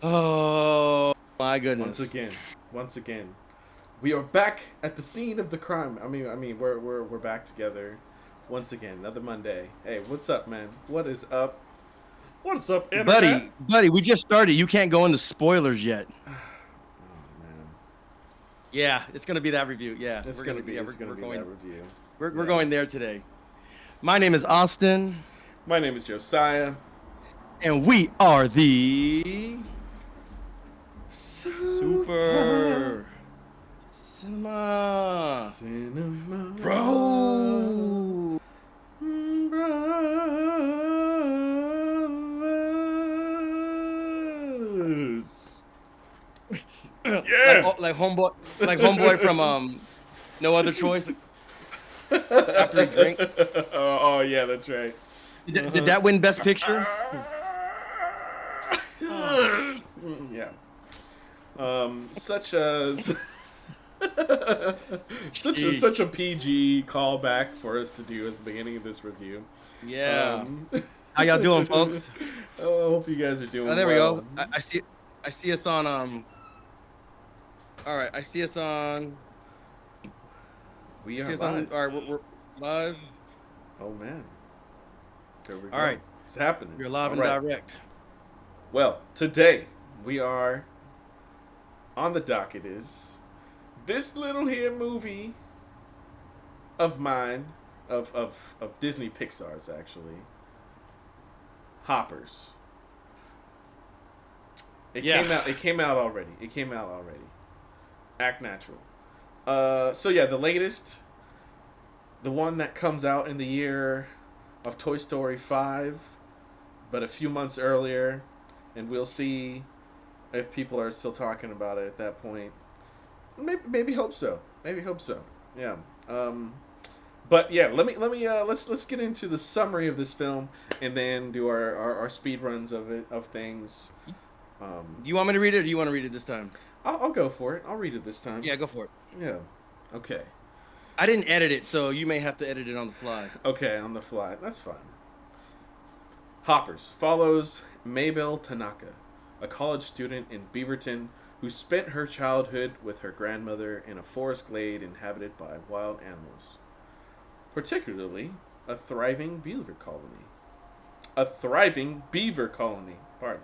Oh my Once goodness. again, once again, we are back at the scene of the crime. I mean, we're back together once again. Another Monday. Hey, what's up, man? What is up? What is up, internet? Buddy, we just started. You can't go into spoilers yet. Oh man, Yeah, it's gonna be that review. Yeah, it's we're gonna gonna be yeah, it's gonna we're be that going review. we're Yeah. going there today. My name is Austin, My name is Josiah. and we are the Super Super Cinema Cinema Bro. Brothers. like Yeah. like homeboy from No Other Choice. After he drank, Oh yeah, that's right. did that win Best Picture? Oh, Yeah. Such a such a sheesh. PG callback for us to do at the beginning of this review. Yeah. Um, How y'all doing, folks? I hope you guys are doing Oh, there we well. go. I see us on All right, I see us on. We See are us on. live. All right, we're live. Oh man, there we go. All right, It's happening. we're live All and right. direct. Well, today we are on the docket is this little here movie of mine, of Disney Pixar's actually. Hoppers. Yeah. It came out already. Act Natural. So yeah, the latest, the one that comes out in the year of Toy Story 5, but a few months earlier, and we'll see if people are still talking about it at that point. Maybe hope so. Yeah. But yeah, let's get into the summary of this film and then do our speed runs of things. Do you want me to read it, or do you want to read it this time? I'll go for it. I'll read it this time. Yeah, go for it. Yeah. Okay. I didn't edit it, so you may have to edit it on the fly. Okay, on the fly. That's fine. Hoppers follows Maybelle Tanaka, a college student in Beaverton who spent her childhood with her grandmother in a forest glade inhabited by wild animals, particularly a thriving beaver colony. Pardon.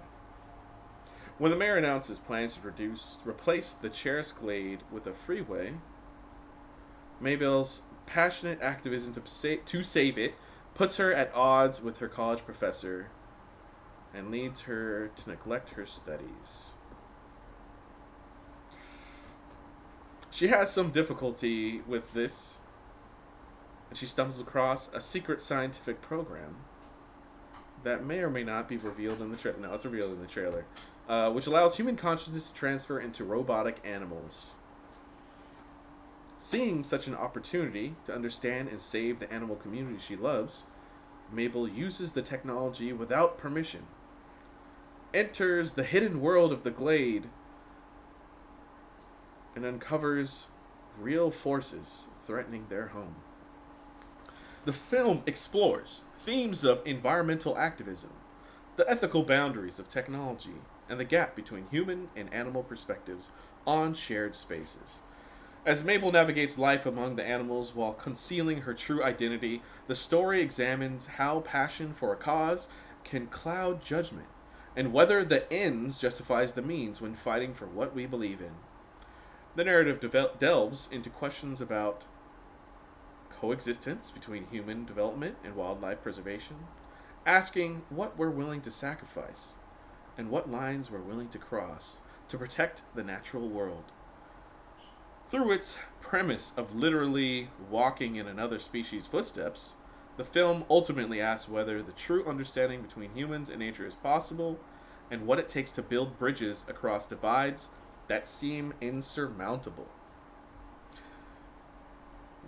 When the mayor announces plans to replace the cherished glade with a freeway, Maybelle's passionate activism to save it puts her at odds with her college professor and leads her to neglect her studies. She has some difficulty with this, and she stumbles across a secret scientific program that may or may not be revealed in the trailer. No, it's revealed in the trailer, which allows human consciousness to transfer into robotic animals. Seeing such an opportunity to understand and save the animal community she loves, Mabel uses the technology without permission, enters the hidden world of the Glade, and uncovers real forces threatening their home. The film explores themes of environmental activism, the ethical boundaries of technology, and the gap between human and animal perspectives on shared spaces. As Mabel navigates life among the animals while concealing her true identity, the story examines how passion for a cause can cloud judgment, and whether the ends justifies the means when fighting for what we believe in. The narrative delves into questions about coexistence between human development and wildlife preservation, asking what we're willing to sacrifice and what lines we're willing to cross to protect the natural world. Through its premise of literally walking in another species' footsteps, the film ultimately asks whether the true understanding between humans and nature is possible and what it takes to build bridges across divides that seem insurmountable.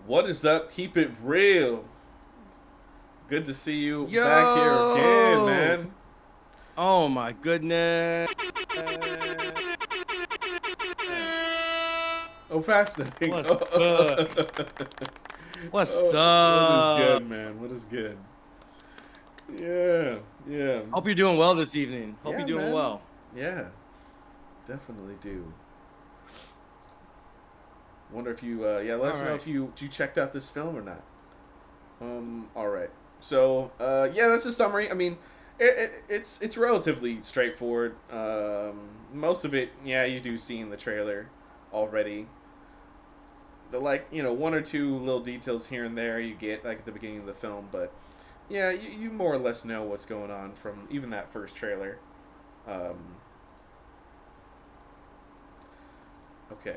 What is up? Keep it real. Good to see you back here again, Yo! man. Oh my goodness. Oh, fascinating. What's good? What's What is up? good, man? What is good? Yeah, yeah, Hope you're doing well this evening. Hope Yeah, you're doing man. well. yeah. Definitely do. Wonder if you, yeah, let us All know right. if you checked out this film or not. All right. So, yeah, that's a summary. I mean, it's relatively straightforward. Most of it, yeah, you do see in the trailer already. The like, one or two little details here and there you get like at the beginning of the film, but yeah, you more or less know what's going on from even that first trailer. Um, okay.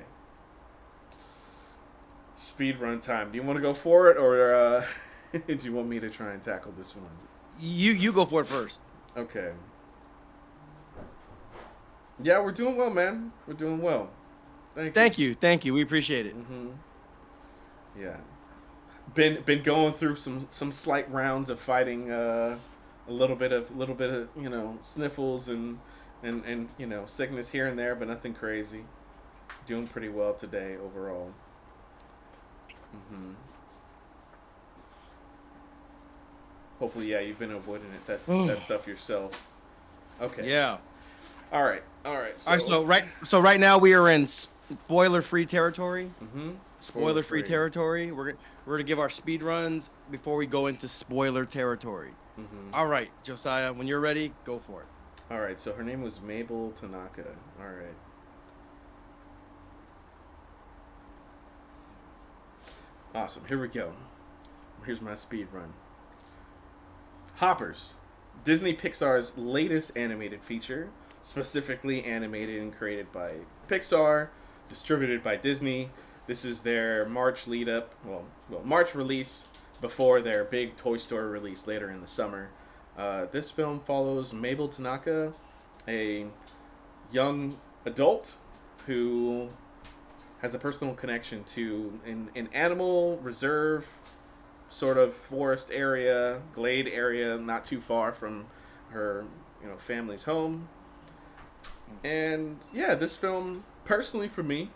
Speed run time. Do you want to go for it, or do you want me to try and tackle this one? You go for it first. Okay. Yeah, we're doing well, man. We're doing well. Thank you. Thank you. We appreciate it. Mm-hmm. Yeah. Been going through some slight rounds of fighting. A little bit of sniffles and sickness here and there, but nothing crazy. Doing pretty well today overall. Mm-hmm. Hopefully, yeah, you've been avoiding it that stuff yourself. Okay. Yeah. All right. So. All right. So right now we are in spoiler-free territory. Mm-hmm. Spoiler-free territory. We're gonna give our speed runs before we go into spoiler territory. Mm-hmm. All right, Josiah, when you're ready, go for it. All right. So her name was Mabel Tanaka. All right. Awesome. Here we go. Here's my speed run. Hoppers, Disney Pixar's latest animated feature, specifically animated and created by Pixar, distributed by Disney. This is their March lead up, March release before their big Toy Story release later in the summer. This film follows Mabel Tanaka, a young adult who has a personal connection to an animal reserve, sort of forest area, glade area, not too far from her, family's home. And yeah, this film, personally for me,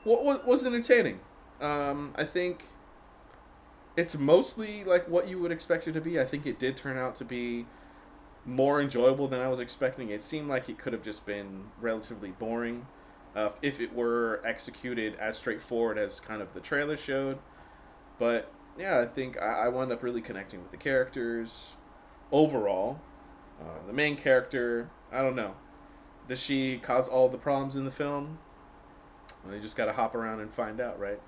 was entertaining. I think it's mostly like what you would expect it to be. I think it did turn out to be more enjoyable than I was expecting. It seemed like it could have just been relatively boring if it were executed as straightforward as kind of the trailer showed. But yeah, I think I wound up really connecting with the characters overall. The main character, I don't know. Does she cause all the problems in the film? Well, you just gotta hop around and find out, right?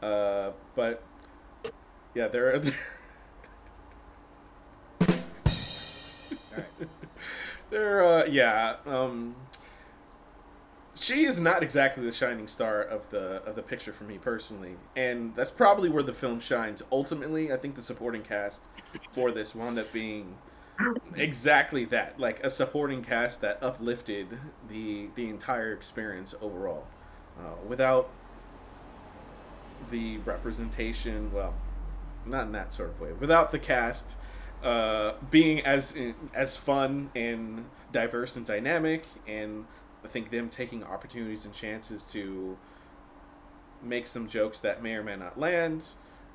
But yeah, there are. She is not exactly the shining star of the picture for me personally, and that's probably where the film shines. Ultimately, I think the supporting cast for this wound up being exactly that, like a supporting cast that uplifted the entire experience overall. Without the representation, well, not in that sort of way. Without the cast being as fun and diverse and dynamic, and I think them taking opportunities and chances to make some jokes that may or may not land,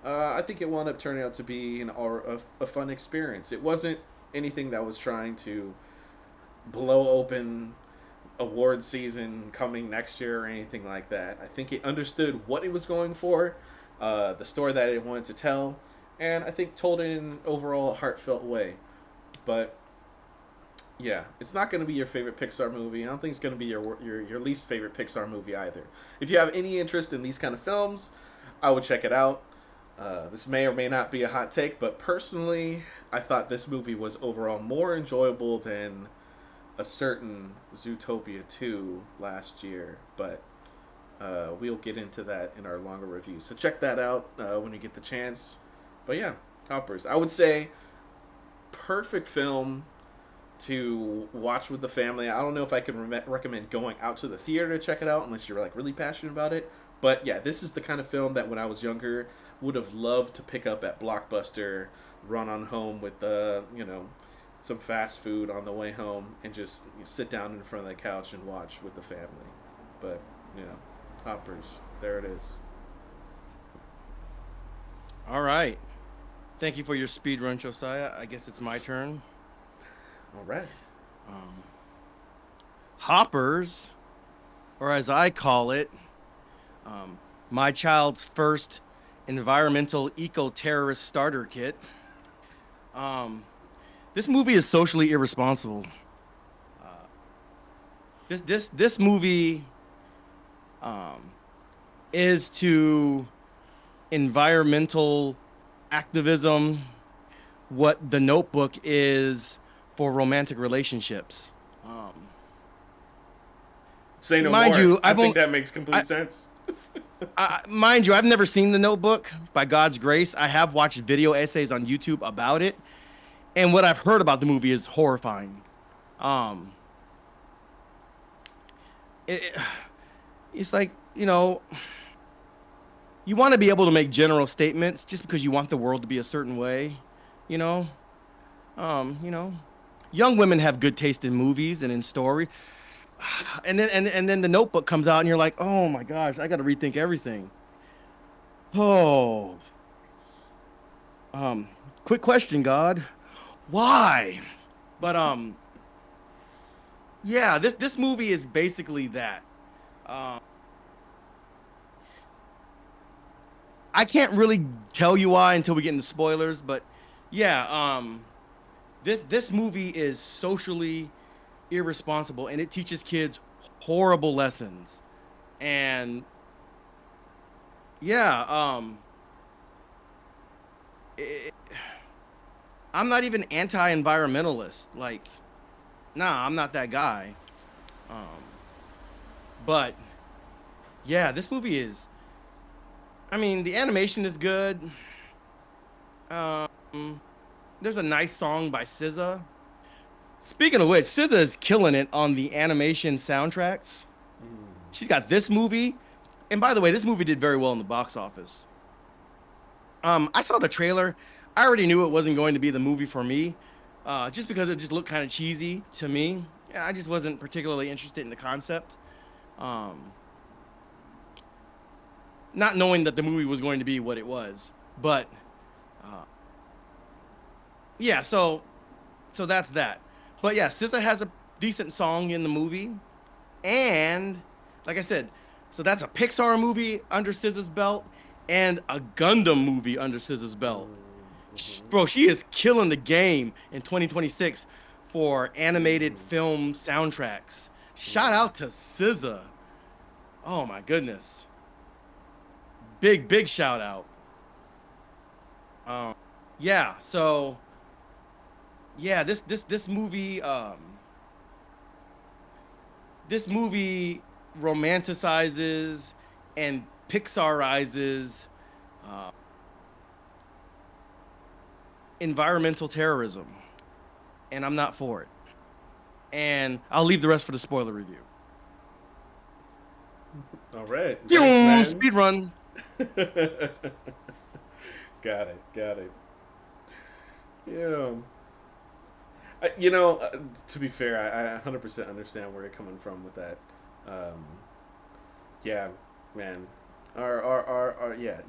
I think it wound up turning out to be a fun experience. It wasn't anything that was trying to blow open award season coming next year or anything like that. I think it understood what it was going for, the story that it wanted to tell, and I think told it in an overall heartfelt way. But yeah, it's not going to be your favorite Pixar movie. I don't think it's going to be your least favorite Pixar movie either. If you have any interest in these kind of films, I would check it out. This may or may not be a hot take, but personally, I thought this movie was overall more enjoyable than a certain Zootopia 2 last year, but we'll get into that in our longer review. So check that out when you get the chance. But yeah, Hoppers. I would say perfect film to watch with the family. I don't know if I can recommend going out to the theater to check it out unless you're like really passionate about it. But yeah, this is the kind of film that when I was younger would have loved to pick up at Blockbuster, run on home with some fast food on the way home, and just sit down in front of the couch and watch with the family. But Hoppers, there it is. All right. Thank you for your speed run, Josiah. I guess it's my turn. All right. Hoppers or as I call it, my child's first environmental eco-terrorist starter kit. Um, this movie is socially irresponsible. Uh, this movie um, is to environmental activism what The Notebook is for romantic relationships. Say no Mind more. you, I think that makes complete sense. Mind you, I've never seen The Notebook. By God's grace, I have watched video essays on YouTube about it, and what I've heard about the movie is horrifying. It's like, you know, you want to be able to make general statements just because you want the world to be a certain way, you know. You know, young women have good taste in movies and in story. And then The Notebook comes out and you're like, oh my gosh, I got to rethink everything. Oh. Quick question, God. Why? But yeah, this movie is basically that. I can't really tell you why until we get into spoilers, but yeah, this movie is socially irresponsible and it teaches kids horrible lessons. And yeah, I'm not even anti-environmentalist. Like, nah, I'm not that guy. But yeah, this movie is, I mean, the animation is good. There's a nice song by SZA. Speaking of which, SZA is killing it on the animation soundtracks. She's got this movie. And by the way, this movie did very well in the box office. I saw the trailer. I already knew it wasn't going to be the movie for me, just because it just looked kind of cheesy to me. I just wasn't particularly interested in the concept. Not knowing that the movie was going to be what it was. But, yeah, so that's that. But yeah, SZA has a decent song in the movie. And, like I said, so that's a Pixar movie under SZA's belt and a Gundam movie under SZA's belt. Bro, she is killing the game in 2026 for animated film soundtracks. Shout out to SZA. Oh my goodness. Big shout out. Yeah, so yeah, this movie this movie romanticizes and Pixarizes environmental terrorism, and I'm not for it. And I'll leave the rest for the spoiler review. All right. Thanks, Speed run. Got it. Yeah. To be fair, I 100% understand where you're coming from with that. Yeah, man.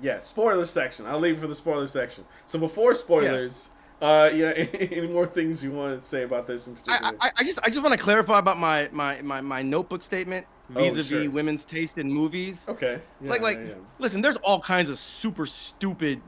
Yeah. Spoiler section. I'll leave for the spoiler section. So before spoilers, any more things you want to say about this in particular? I just want to clarify about my Notebook statement vis-a-vis women's taste in movies. Okay. Yeah, listen, there's all kinds of super stupid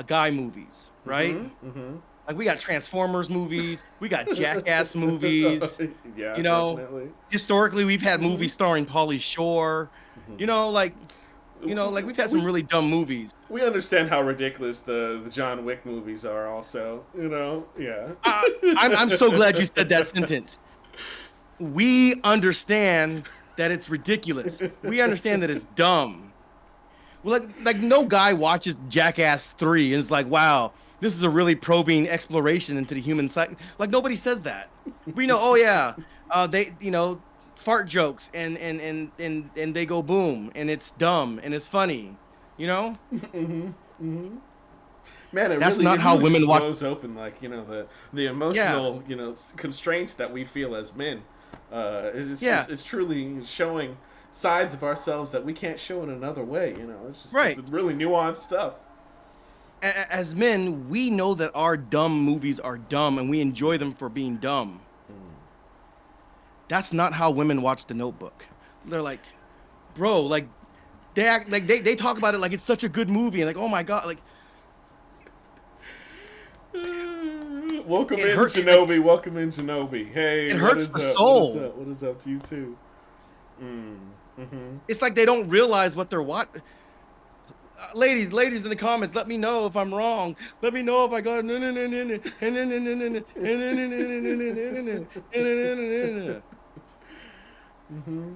guy movies, right? Mm-hmm. Like, we got Transformers movies, we got Jackass movies. Yeah, you know, definitely. Historically, we've had movies starring Pauly Shore. Mm-hmm. We've had some really dumb movies. We understand how ridiculous the John Wick movies are also, yeah. I'm so glad you said that sentence. We understand that it's ridiculous. We understand that it's dumb. Well, like no guy watches Jackass 3 and is like, wow, this is a really probing exploration into the human psyche. Like, nobody says that. We know, oh yeah, they, fart jokes and they go boom and it's dumb and it's funny, Mm-hmm. Man, that's not how women watch. Blows open, like, the emotional, constraints that we feel as men. It's truly showing sides of ourselves that we can't show in another way. It's just right. It's really nuanced stuff. As men, we know that our dumb movies are dumb and we enjoy them for being dumb. That's not how women watch The Notebook. they're like, bro, like they act like they talk about it like it's such a good movie, and like, oh my god, like Welcome it in, hurt. Shinobi. Welcome in, Shinobi. Hey, It what hurts is the up? What is soul. up? What is up to you too? It's like they don't realize what they're watching. Ladies in the comments, let me know if I'm wrong. Let me know if I go.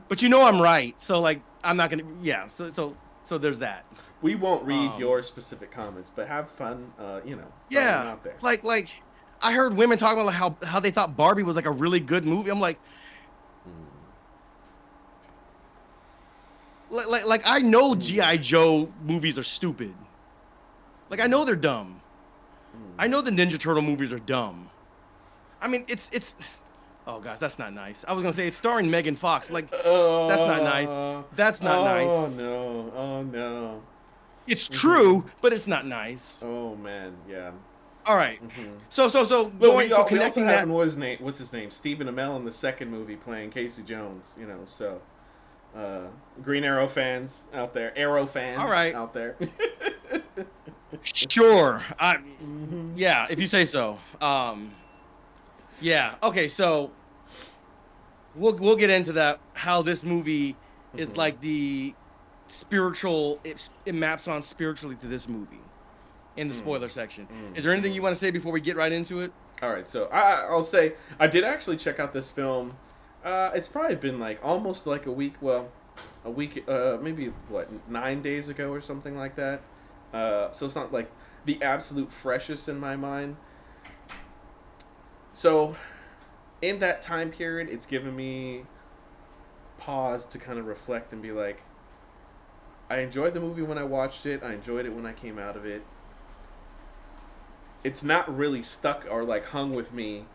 But you know I'm right, so like I'm not gonna. Yeah, so there's that. We won't read Um, your specific comments, but have fun. You know, throwing them yeah, out there. like I heard women talking about like how they thought Barbie was like a really good movie. I'm like I know GI Joe movies are stupid. Like I know they're dumb. I know the Ninja Turtle movies are dumb. I mean, it's. Oh gosh, that's not nice. I was gonna say it's starring Megan Fox. Like that's not nice. That's not nice. Oh no! Oh no! It's true, but it's not nice. Oh man, yeah. All right. So Well, going we so also connecting have that. what's his name? Stephen Amell in the second movie playing Casey Jones. You know, so Green Arrow fans out there, Arrow fans All right. out there. Sure. Yeah, if you say so. Yeah. Okay. So we'll get into that. How this movie is like the spiritual. It maps on spiritually to this movie in the spoiler section. Is there anything you want to say before we get right into it? All right, so I'll say I did actually check out this film. It's probably been like almost like a week. Well, a week, maybe what 9 days ago or something like that. So it's not like the absolute freshest in my mind. So, in that time period, it's given me pause to kind of reflect and be like, I enjoyed the movie when I watched it. I enjoyed it when I came out of it. It's not really stuck or like hung with me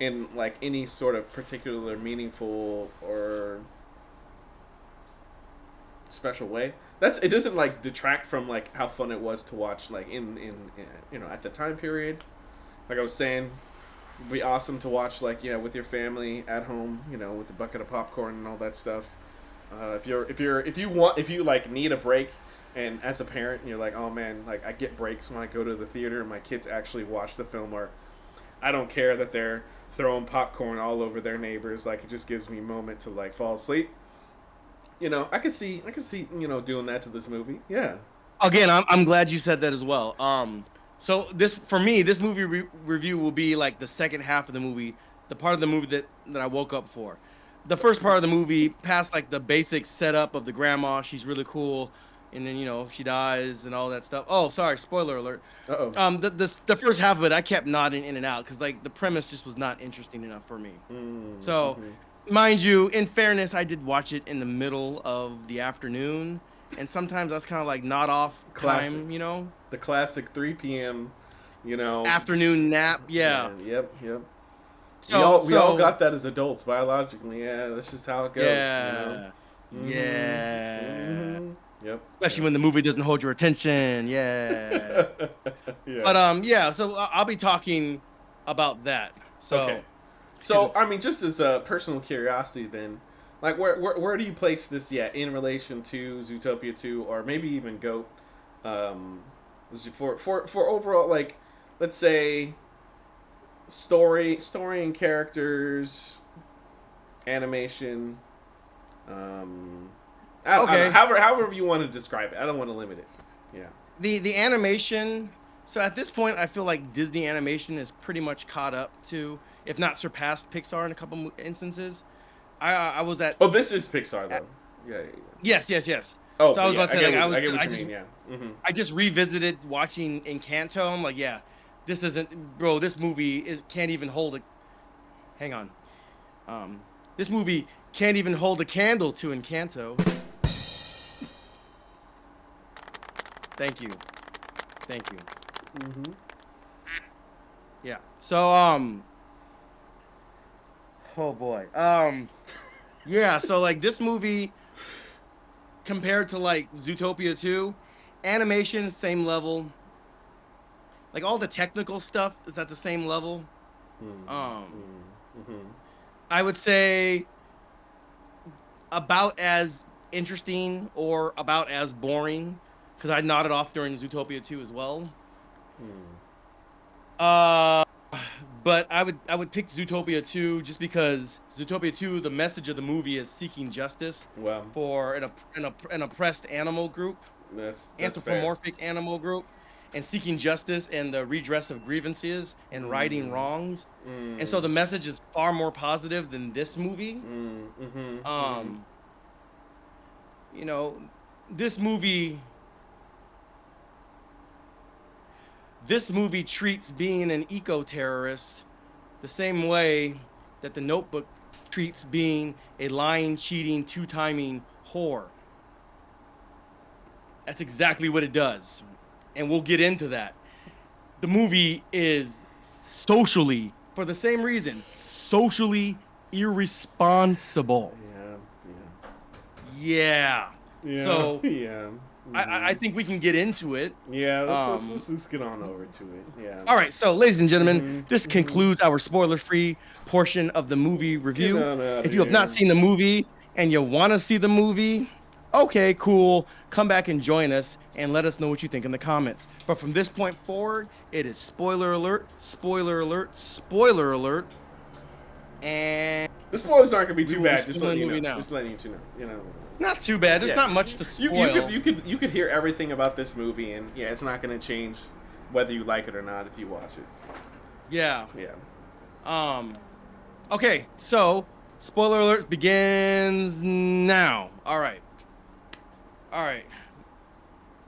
in like any sort of particular meaningful or special way. It doesn't like detract from like how fun it was to watch like in you know at the time period. Like I was saying, it'd be awesome to watch like with your family at home, with a bucket of popcorn and all that stuff. If you like need a break, and as a parent you're like, oh man, like I get breaks when I go to the theater and my kids actually watch the film, or I don't care that they're throwing popcorn all over their neighbors. Like it just gives me a moment to like fall asleep. I could see doing that to this movie. Yeah. Again, I'm glad you said that as well. So for me, this movie review will be like the second half of the movie, the part of the movie that I woke up for. The first part of the movie, past like the basic setup of the grandma, she's really cool, and then she dies and all that stuff. Oh, sorry, spoiler alert. Uh-oh. The first half of it, I kept nodding in and out because like the premise just was not interesting enough for me. So, mind you, in fairness, I did watch it in the middle of the afternoon, and sometimes that's kind of like not off time, The classic 3 p.m. Afternoon nap. Yeah. Yep. So, we all got that as adults biologically. Yeah, that's just how it goes. Yeah. Yeah. Yep. Especially when the movie doesn't hold your attention. Yeah. Yeah. But yeah. So I'll be talking about that. So. Okay. So I mean, just as a personal curiosity, then, like, where do you place this yet in relation to Zootopia 2, or maybe even Goat? For overall, like, let's say, story and characters, animation. I don't know, however you want to describe it. I don't want to limit it. Yeah. The animation. So at this point, I feel like Disney animation is pretty much caught up to, if not surpassed, Pixar in a couple instances. I was at. Oh, this is Pixar though. Yeah. Yes. Oh, so I was about to say, I get what you mean. Yeah. I just revisited watching Encanto. I'm like, yeah, this isn't, bro. This movie can't even hold a. Hang on. This movie can't even hold a candle to Encanto. Thank you. Yeah. So oh boy. Yeah. So like this movie, compared to like Zootopia 2, animation same level. Like all the technical stuff is at the same level. I would say about as interesting or about as boring, because I nodded off during Zootopia 2 as well. Hmm. Uh, but I would pick Zootopia 2 just because Zootopia 2, the message of the movie is seeking justice Well, for an oppressed animal group, that's fair. anthropomorphic animal group, and seeking justice and the redress of grievances and righting Mm, wrongs. And so mm, the message is far more positive than this movie. mm-hmm. Um, you know, this movie this movie treats being an eco-terrorist the same way that the Notebook treats being a lying, cheating, two-timing whore. That's exactly what it does. And we'll get into that. The movie is socially, for the same reason, socially irresponsible. Yeah, Yeah. yeah, So yeah, yeah. I Mm-hmm. think we can get into it. Yeah, Um, let's get on over to it. Yeah. all right, so ladies and gentlemen, Mm-hmm. this Mm-hmm. concludes our spoiler-free portion of the movie Get review. on out of If you have not here. seen the movie and you want to see the movie, okay, cool. Come back and join us and let us know what you think in the comments. But from this point forward, it is spoiler alert, spoiler alert, spoiler alert, and The spoilers aren't gonna be we too will be bad. Just spoiling letting the you movie know. now. Just letting you know. You know. Not too bad. There's Yeah. not much to spoil. You could hear everything about this movie, and yeah, it's not gonna change whether you like it or not if you watch it. Yeah. Yeah. Um. Okay, so spoiler alert begins now. All right. All right.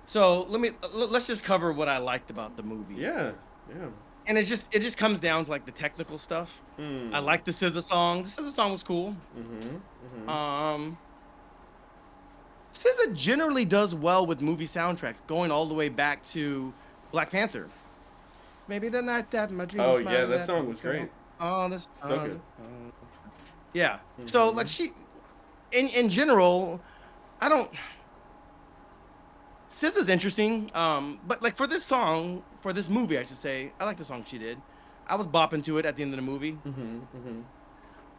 So let's just cover what I liked about the movie. Yeah. Yeah. And it just comes down to like the technical stuff. I Mm. like the SZA song. The SZA song was cool. Mhm. Mhm. Um, SZA generally does well with movie soundtracks, going all the way back to Black Panther. Maybe the night that my dreams. Oh yeah, that song was great. Oh, this. So good. Yeah. So like Mhm. in general, I don't. SZA's interesting. But like for this song, for this movie, I should say, I like the song she did. I was bopping to it at the end of the movie. Mhm.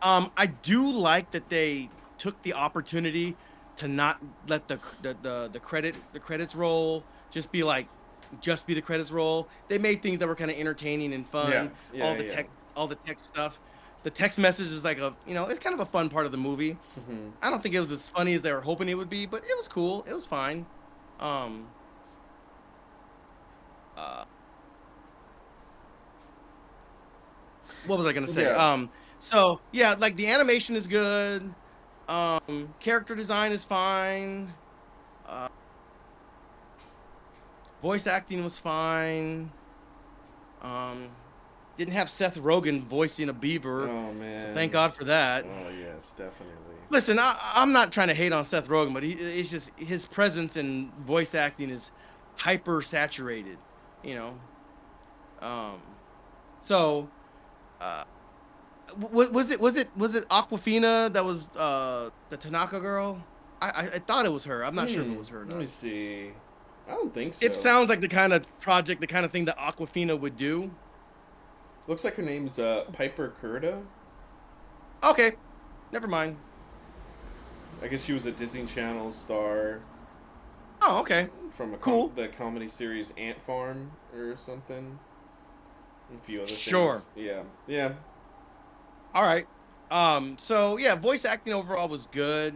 Mhm. I do like that they took the opportunity to not let the credits roll. Just be the credits roll. They made things that were kind of entertaining and Yeah. fun. Yeah. Yeah. All the text stuff. The text message is like it's kind of a fun part of the movie. Mhm. I don't think it was as funny as they were hoping it would be, but it was cool. It was fine. Um, uh, what was I gonna say? Yeah. So yeah, like the animation is good. Character design is fine. Uh, voice acting was fine. Um, didn't have Seth Rogen voicing a beaver, Oh so man. thank God for that. Oh yes, definitely. Listen, I'm not trying to hate on Seth Rogen, but it's just his presence and voice acting is hyper saturated, you know. Um, so uh, was it Aquafina that was the Tanaka girl? I thought it was her. I'm not sure if it was her or Let me not. see. I don't think so. It sounds like the kind of project, the kind of thing that Aquafina would do. Looks like her name's Piper Curda. Okay, never mind. I guess she was a Disney Channel star Oh, okay, from cool. the comedy series Ant Farm or something. And a few other Sure. things. Yeah. Yeah. All right. So yeah, voice acting overall was good.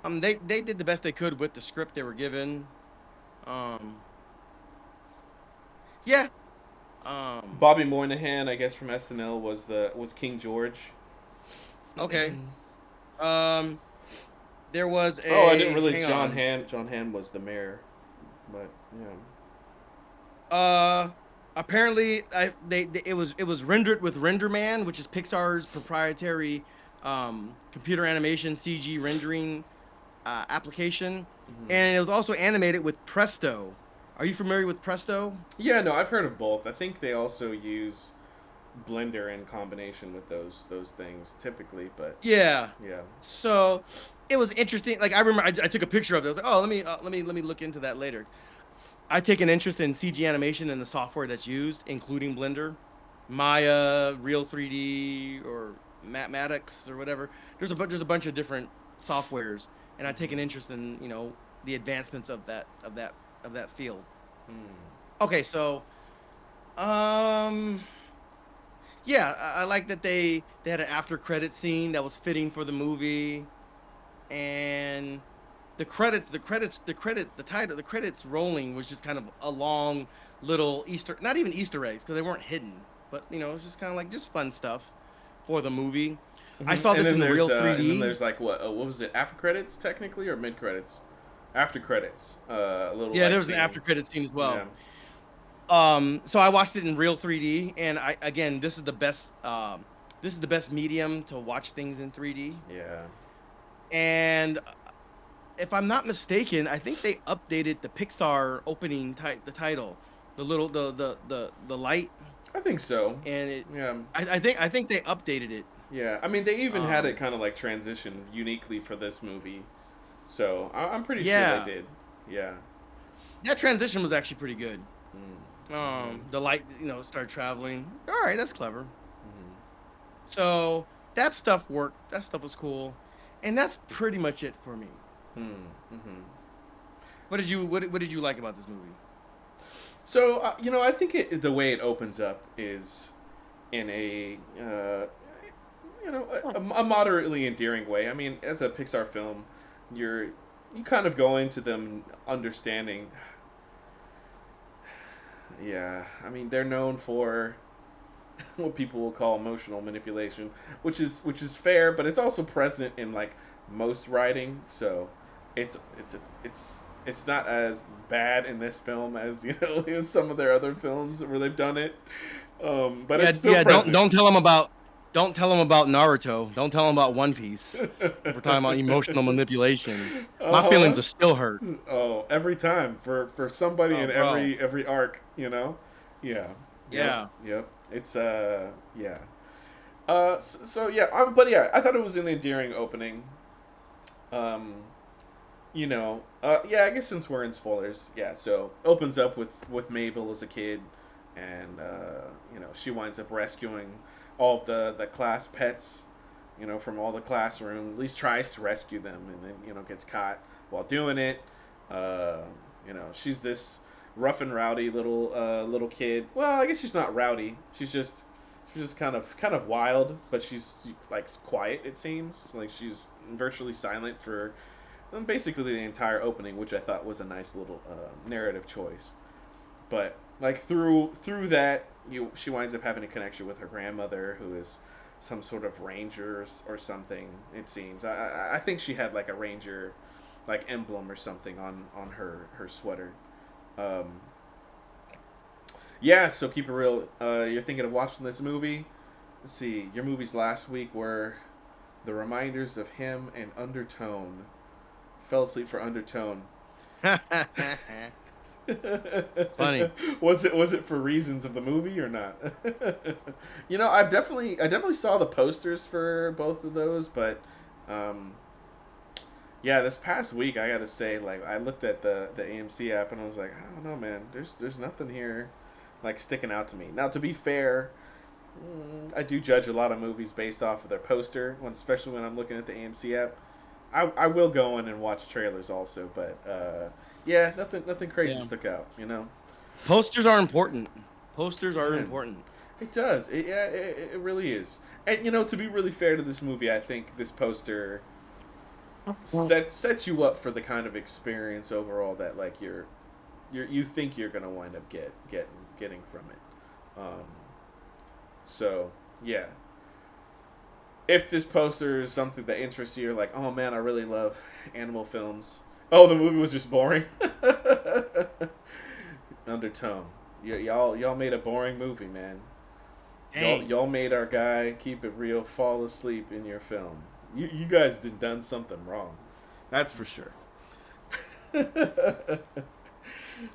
They did the best they could with the script they were given. Um, yeah. Um, Bobby Moynihan, I guess from SNL, was King George. okay. Um, there was a. Oh, I didn't realize hang John on. Hamm. John Hamm was the mayor, but yeah. Apparently, it was rendered with RenderMan, which is Pixar's proprietary computer animation CG rendering application, Mhm. and it was also animated with Presto. Are you familiar with Presto? Yeah, no, I've heard of both. I think they also use Blender in combination with those things typically, but Yeah. yeah. So it was interesting. Like I remember, I took a picture of it. I was like, oh, let me look into that later. I take an interest in CG animation and the software that's used, including Blender, Maya, Real 3D, or Matmatics or whatever. There's a bunch of different softwares, and I take an interest in the advancements of that field. Hmm. Okay, so um yeah, I like that they had an after credit scene that was fitting for the movie, and the credits rolling was just kind of a long little not even Easter eggs because they weren't hidden, but it was just kind of like just fun stuff for the movie. I Hmm. saw this in real And then 3D. there's like what was it? After credits technically or mid credits? After credits. A little Yeah, like there was an scene. after credit scene as well. Yeah. So I watched it in real 3D, and I again, this is the best medium to watch things in 3D. Yeah. And if I'm not mistaken, I think they updated the Pixar opening the title, the little the light, I think so. and it. Yeah. I think they updated it. Yeah. I mean, they even had it Um, kind of like transition uniquely for this movie. So I'm pretty sure they yeah, did. Yeah. that transition was actually pretty good. Mm-hmm. The light, started traveling. All right, that's clever. Mm-hmm. So that stuff worked. That stuff was cool, and that's pretty much it for me. Mm-hmm. What did you like about this movie? So I think the way it opens up is in a moderately endearing way. I mean, as a Pixar film, you kind of go into them understanding. Yeah, I mean, they're known for what people will call emotional manipulation, which is fair, but it's also present in like most writing. So it's not as bad in this film as in some of their other films where they've done it. But Yeah, it's still yeah. present. Don't tell them about Naruto. Don't tell them about One Piece. If we're talking about emotional manipulation, Uh my feelings huh. are still hurt. Oh, every time for somebody Oh, in bro. every arc, Yeah. Yep. Yeah. Yep. It's yeah. So yeah, but yeah, I thought it was an endearing opening. Um, yeah, I guess since we're in spoilers, yeah. So opens up with Mabel as a kid, and she winds up rescuing all of the class pets, from all the classrooms. At least tries to rescue them, and then gets caught while doing it. Uh, she's this rough and rowdy little kid. Well, I guess she's not rowdy. She's just kind of wild, but she's like quiet. It seems like she's virtually silent for basically the entire opening, which I thought was a nice little narrative choice. But like through that, she winds up having a connection with her grandmother, who is some sort of ranger or something. It seems. I think she had like a ranger, like emblem or something on her sweater. Um, yeah, so keep it real. You're thinking of watching this movie. Let's see. Your movies last week were The Reminders of Him and Undertone. Fell asleep for Undertone. Funny. Was it for reasons of the movie or not? I definitely saw the posters for both of those, but um, yeah, this past week I gotta say, like, I looked at the AMC app and I was like, I don't know, man. There's nothing here like sticking out to me. Now, to be fair, I do judge a lot of movies based off of their poster, especially when I'm looking at the AMC app. I will go in and watch trailers also, but yeah, nothing crazy Yeah. stuck out. Posters are important. Posters are Man, important. it does. Yeah, it really is. And to be really fair to this movie, I think this poster sets you up for the kind of experience overall that like you think you're gonna wind up getting from it. So yeah, if this poster is something that interests you, you're like, oh man, I really love animal films. Oh, the movie was just boring. Undertone. Y'all made a boring movie, man. Y'all Dang. y'all made our guy keep it real fall asleep in your film. You guys done something wrong. That's for sure.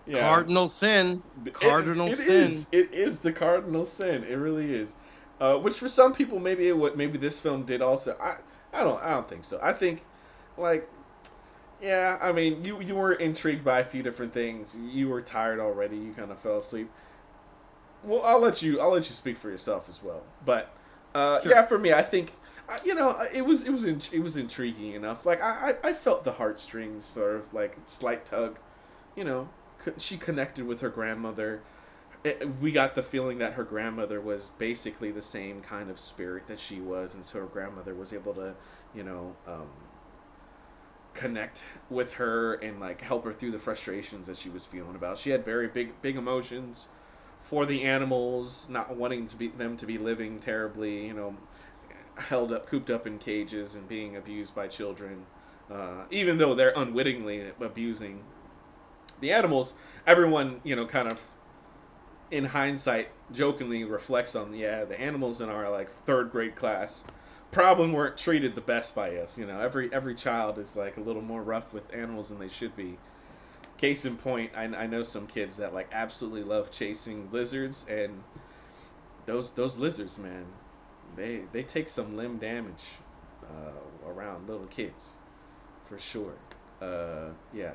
Yeah. Cardinal sin. It, Cardinal it sin. is. It is the cardinal sin. It really is. Which for some people maybe this film did also. I don't think so. I think like yeah, I mean you were intrigued by a few different things. You were tired already. You kind of fell asleep. Well, I'll let you speak for yourself as well. But Sure. yeah, for me, I think it was intriguing enough. Like I felt the heartstrings sort of like slight tug. You know, she connected with her grandmother. We got the feeling that her grandmother was basically the same kind of spirit that she was, and so her grandmother was able to, you know, connect with her and like help her through the frustrations that she was feeling about. She had very big emotions for the animals, not wanting them to be living terribly, you know, cooped up in cages and being abused by children, even though they're unwittingly abusing the animals. Everyone, you know, kind of in hindsight jokingly reflects on, yeah, the animals in our like third grade class probably weren't treated the best by us. You know, every child is like a little more rough with animals than they should be. Case in point, I know some kids that like absolutely love chasing lizards, and those lizards, man, they take some limb damage around little kids, for sure. Yeah.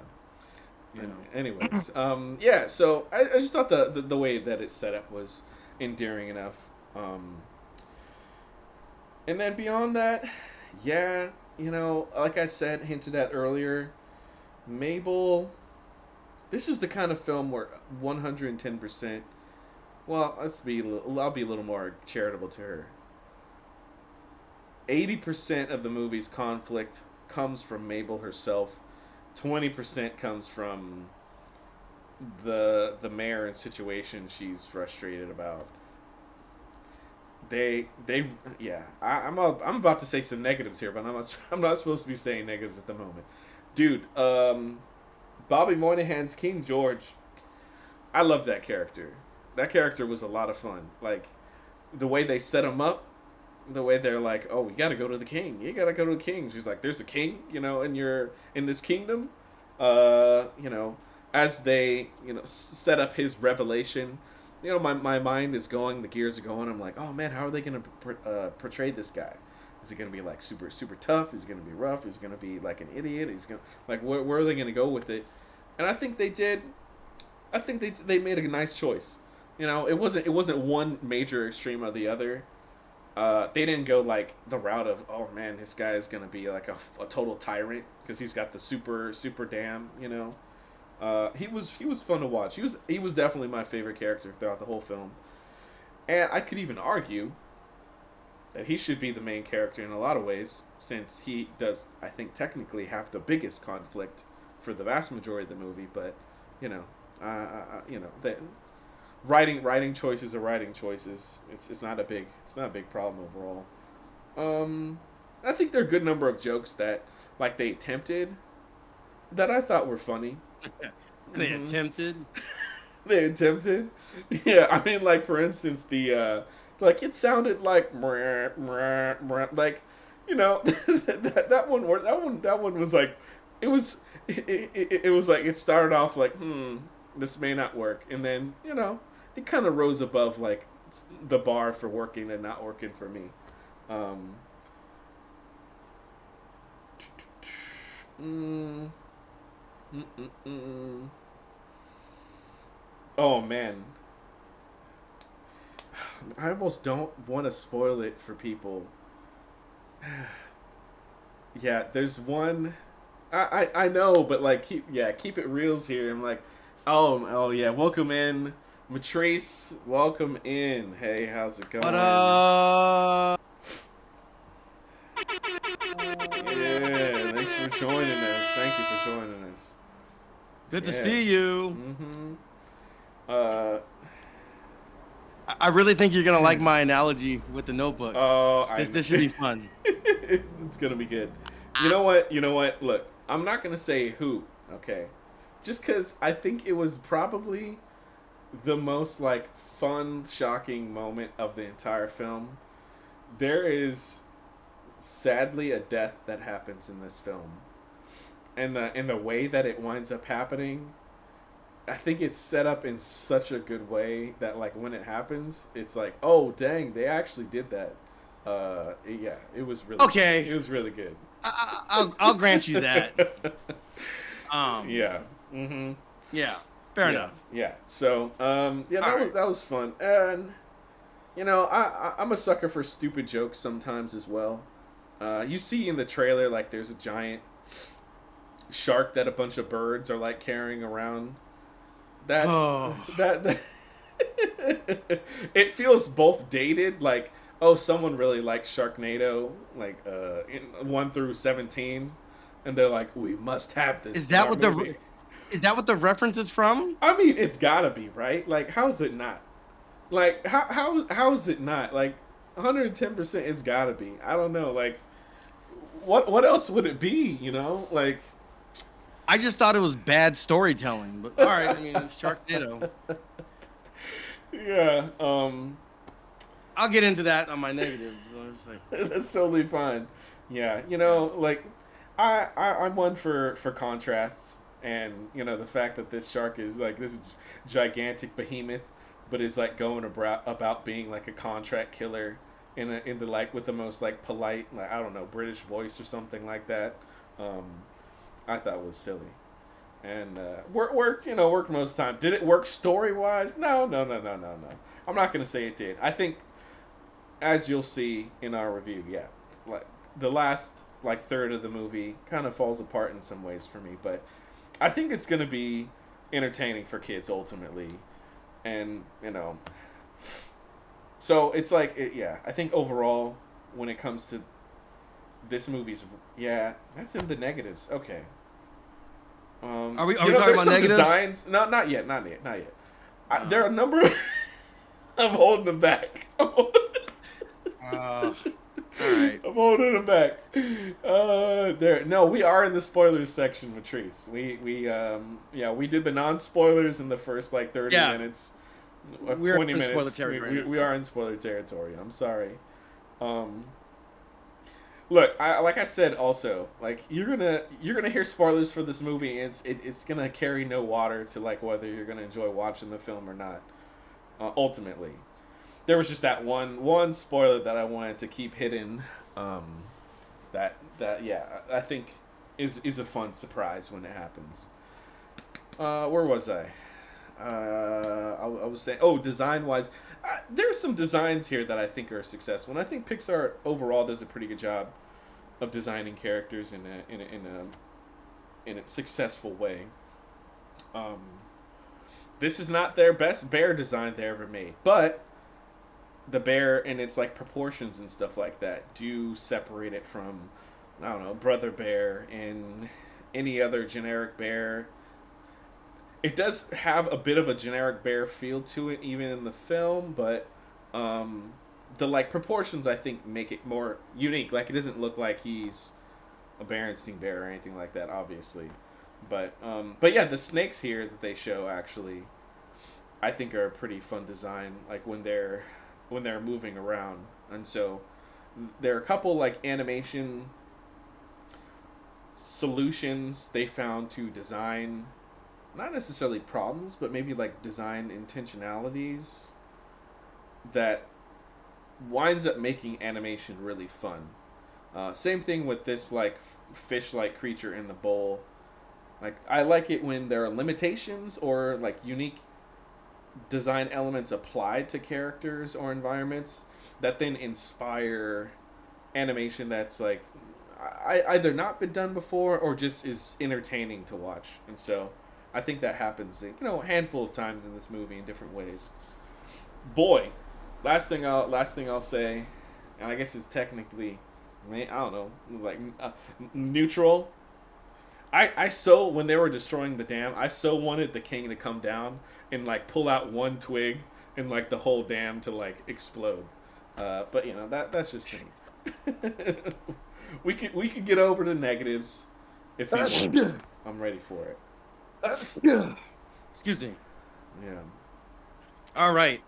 You know. Anyways, yeah. So I just thought the way that it's set up was endearing enough. And then beyond that, yeah, you know, like I said, hinted at earlier, Mabel. This is the kind of film where 110%. Well, I'll be a little more charitable to her. 80% of the movie's conflict comes from Mabel herself. 20% comes from the mayor and situation she's frustrated about. Yeah. I'm about to say some negatives here, but I'm not supposed to be saying negatives at the moment, dude. Bobby Moynihan's King George. I love that character. That character was a lot of fun. Like the way they set him up, the way they're like, oh, you got to go to the king. You got to go to the king. She's like, there's a king, you know, and you're in this kingdom. You know, as they, you know, set up his revelation, you know, my mind is going, the gears are going. I'm like, oh man, how are they going to portray this guy? Is he going to be like super tough? Is he going to be rough? Is he going to be like an idiot? He's going like, where are they going to go with it? And I think they did. I think they made a nice choice. You know, it wasn't one major extreme or the other. They didn't go like the route of, oh man, this guy is gonna be like a total tyrant because he's got the super dam. You know, he was fun to watch. He was definitely my favorite character throughout the whole film, and I could even argue that he should be the main character in a lot of ways, since he does, I think, technically have the biggest conflict for the vast majority of the movie. But you know, writing choices are writing choices. It's not a big problem overall. I think there are a good number of jokes that like they attempted that I thought were funny. They attempted. They attempted. Yeah, I mean, like for instance, the like it sounded like like, you know, that one was like it was like it started off like this may not work, and then, you know, it kind of rose above like the bar for working and not working for me. Oh man, I almost don't want to spoil it for people. Yeah, there's one. I know, but like keep it reals here. I'm like, oh yeah, welcome in, Matrice. Welcome in. Hey, how's it going? What up? Yeah, thanks for joining us. Thank you for joining us. Good to see you. Mm-hmm. I really think you're gonna like my analogy with the Notebook. Oh, this should be fun. It's gonna be good. You know what? Look, I'm not gonna say who, okay? Just because I think it was probably the most like fun, shocking moment of the entire film. There is sadly a death that happens in this film, and the way that it winds up happening, I think it's set up in such a good way that like when it happens, it's like, oh dang, they actually did that. Yeah, it was really okay. Good. It was really good. I'll grant you that. Yeah. Mm-hmm. Yeah. Fair enough. Yeah. So, that was fun, and you know, I'm a sucker for stupid jokes sometimes as well. You see in the trailer like there's a giant shark that a bunch of birds are like carrying around. That Oh, that it feels both dated, like oh someone really likes Sharknado, like in 1 through 17, and they're like we must have this is in that our what movie. the reference is from? I mean, it's gotta be right. Like how is it not? Like how is it not? Like 110%, it's gotta be. I don't know. Like what else would it be? You know, like I just thought it was bad storytelling, but all right. I mean, it's Sharknado. yeah. I'll get into that on my negatives. I'm just like, That's totally fine. Yeah, you know, like I'm one for contrasts, and you know the fact that this shark is like this gigantic behemoth, but is like going about being like a contract killer in the like with the most like polite, like I don't know, British voice or something like that. Um, I thought was silly, and worked most of the time. Did it work story wise? No, no, no, no, no, no. I'm not gonna say it did. I think as you'll see in our review, yeah, like the last like third of the movie kind of falls apart in some ways for me, but I think it's gonna be entertaining for kids ultimately, and you know, so it's like yeah, I think overall when it comes to this movie's yeah, that's in the negatives. Okay. are we You know, talking there's about some negatives? designs. No, not yet, not yet, not yet. There are a number. I'm holding them back. All right. I'm holding them back. There. No, we are in the spoilers section, Matrice. We did the non-spoilers in the first like 30 Yeah. minutes, We're 20 in minutes. spoiler territory now. We are in spoiler territory. I'm sorry. Look, like I said, also like you're gonna hear spoilers for this movie, and it's gonna carry no water to like whether you're gonna enjoy watching the film or not. Ultimately, there was just that one spoiler that I wanted to keep hidden. That yeah, I think is a fun surprise when it happens. Where was I? I was saying, oh, design wise, there's some designs here that I think are successful, and I think Pixar overall does a pretty good job of designing characters in a successful way. This is not their best bear design they ever made, but the bear and its like proportions and stuff like that do separate it from I don't know Brother Bear and any other generic bear. It does have a bit of a generic bear feel to it even in the film, but the like proportions I think make it more unique. Like it doesn't look like he's a Berenstain Bear or anything like that, obviously. But yeah, the snakes here that they show actually I think are a pretty fun design, like when they're moving around. And so there are a couple like animation solutions they found to design not necessarily problems, but maybe like design intentionalities that winds up making animation really fun. Same thing with this like fish-like creature in the bowl. Like I like it when there are limitations or like unique design elements applied to characters or environments that then inspire animation that's like either not been done before or just is entertaining to watch. And so I think that happens, a handful of times in this movie in different ways. Boy, last thing I'll say, and I guess it's technically, I don't know, like neutral. When they were destroying the dam, I so wanted the king to come down and like pull out one twig and like the whole dam to like explode. But that's just me. we could get over the negatives if you want. I'm ready for it. Excuse me. Yeah. All right.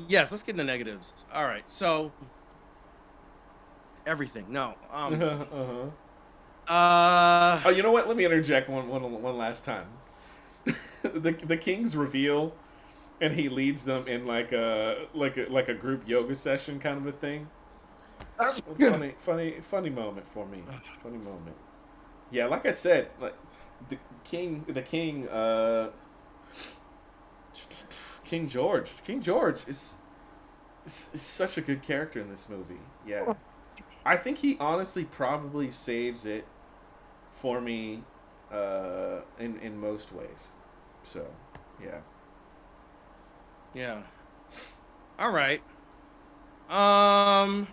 Yes, let's get in the negatives. All right. So everything. No. Oh, you know what? Let me interject one last time. the king's reveal, and he leads them in like a group yoga session kind of a thing. Funny moment for me. Funny moment. Yeah, like I said, like King George is such a good character in this movie. Yeah. I think he honestly probably saves it for me in most ways. So, yeah. Yeah. All right. Um.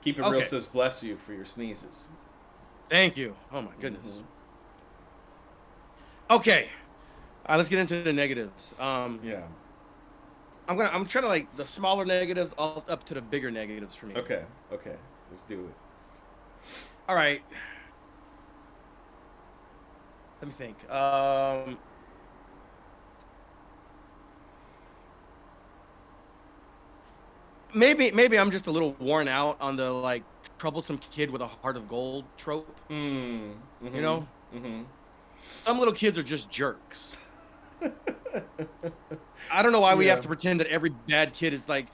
Keep It Real Okay. says bless you for your sneezes. Thank you. Oh my goodness. Hmm. Okay. Let's get into the negatives. Yeah. I'm trying to like the smaller negatives all up to the bigger negatives for me. Okay. Okay. Let's do it. All right. Let me think. Maybe I'm just a little worn out on the like troublesome kid with a heart of gold trope. Mm. You Mm-hmm. know, Mm-hmm. some little kids are just jerks. I don't know why we have Yeah. to pretend that every bad kid is like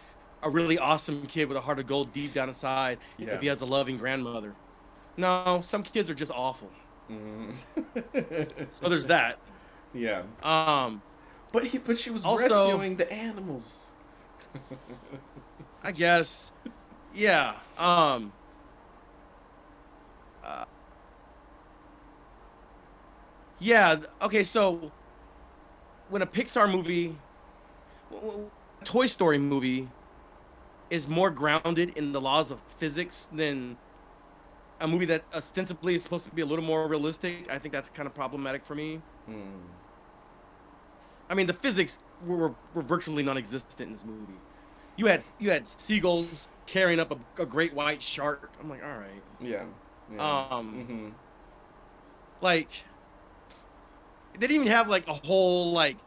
a really awesome kid with a heart of gold deep down inside if Yeah. he has a loving grandmother. No, some kids are just awful. Mm-hmm. So there's that. Yeah. Um, But she was Also, rescuing the animals. I guess, yeah. Uh, yeah. Okay, so when a Pixar movie, a Toy Story movie, is more grounded in the laws of physics than a movie that ostensibly is supposed to be a little more realistic, I think that's kind of problematic for me. Hmm. I mean, the physics were virtually non-existent in this movie. You had seagulls carrying up a great white shark. I'm like, all right. Yeah. Yeah. Um, Mm-hmm. like they didn't even have like a whole like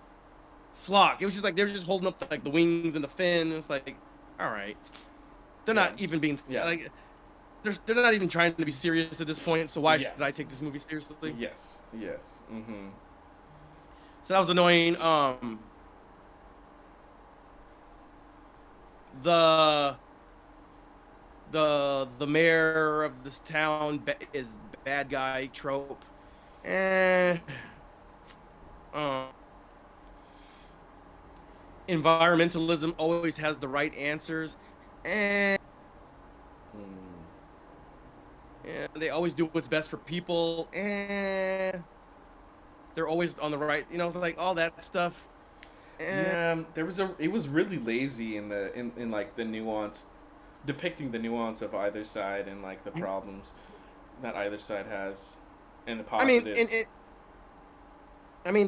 flock. It was just like they were just holding up like the wings and the fin. It was like, all right. They're Yeah. not even being Yeah. like they're not even trying to be serious at this point. So why Yeah. should I take this movie seriously? Yes. Yes. Mm-hmm. So that was annoying. The the mayor of this town is bad guy trope. Eh. Uh, Environmentalism always has the right answers. Eh. Mm. Yeah, they always do what's best for people. They're always on the right. Like all that stuff. Eh. Yeah, it was really lazy in like the nuance, depicting the nuance of either side and like the problems that either side has and the I mean, positives.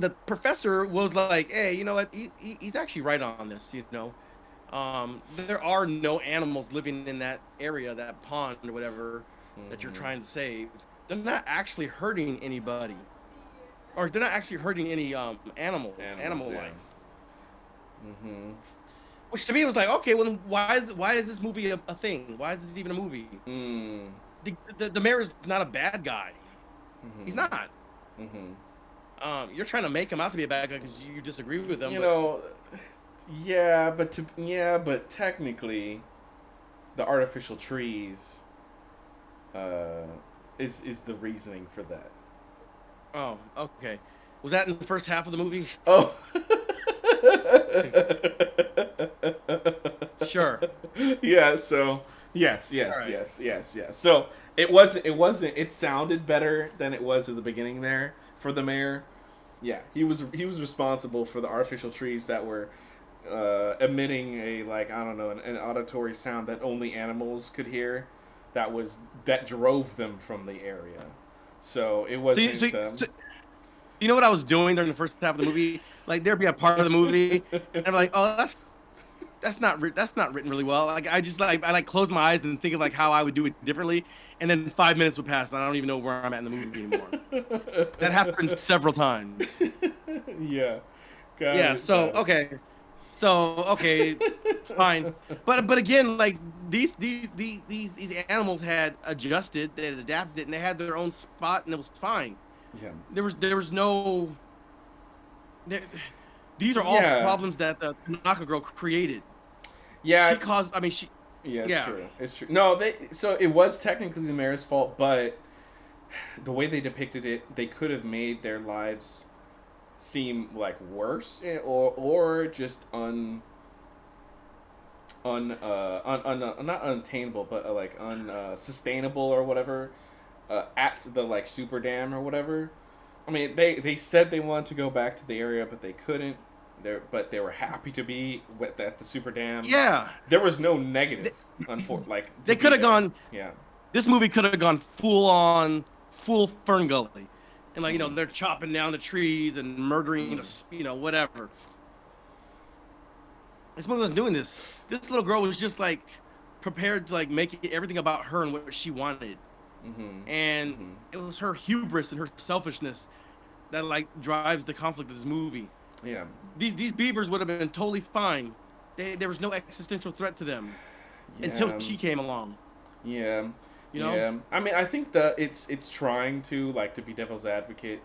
the professor was like, "Hey, you know what? He's actually right on this. There are no animals living in that area, that pond or whatever that you're Mm-hmm. trying to save. They're not actually hurting anybody, or they're not actually hurting any Animals, animal yeah. life." Mm-hmm. Which to me was like, okay, well, then why is this movie a thing? Why is this even a movie? Mm. The mayor is not a bad guy. He's Mm-hmm. not. Mm-hmm. You're trying to make him out to be a bad guy because you disagree with him, You but know, but technically, the artificial trees uh, is the reasoning for that. oh, okay. Was that in the first half of the movie? Oh. Sure. Yeah. So yes, All yes, right. yes, yes, yes. So it wasn't. It sounded better than it was at the beginning there for the mayor. Yeah, he was responsible for the artificial trees that were emitting a like I don't know an auditory sound that only animals could hear. That drove them from the area. So it So you, so, wasn't. so you know what I was doing during the first half of the movie? Like there'd be a part of the movie, and I'm like, oh, that's not written really well. Like I like close my eyes and think of like how I would do it differently, and then 5 minutes would pass, and I don't even know where I'm at in the movie anymore. That happens several times. Yeah. Got Yeah. it. So Got it. okay. So okay, fine. But again, like these animals had adjusted, they had adapted, and they had their own spot, and it was fine. Yeah. There was no. There, these are all Yeah. problems that the Tanaka girl created. She Yeah. caused. I mean, she. Yeah. It's Yeah. true. It's true. No, so it was technically the mayor's fault, but the way they depicted it, they could have made their lives seem like worse or just not unattainable, but like unsustainable or whatever, at the like super dam or whatever. I mean, they said they wanted to go back to the area, but they couldn't. But they were happy to be at the super dam. Yeah, There was no negative, like they could have gone. Yeah. This movie could have gone full Fern Gully, and like Mm-hmm. they're chopping down the trees and murdering whatever. This movie was doing this. This little girl was just like prepared to like make everything about her and what she wanted, Mm-hmm. and Mm-hmm. it was her hubris and her selfishness that like drives the conflict of this movie. Yeah. These beavers would have been totally fine. There was no existential threat to them until she came along. Yeah. You know? Yeah. I mean, I think that it's trying to like to be devil's advocate.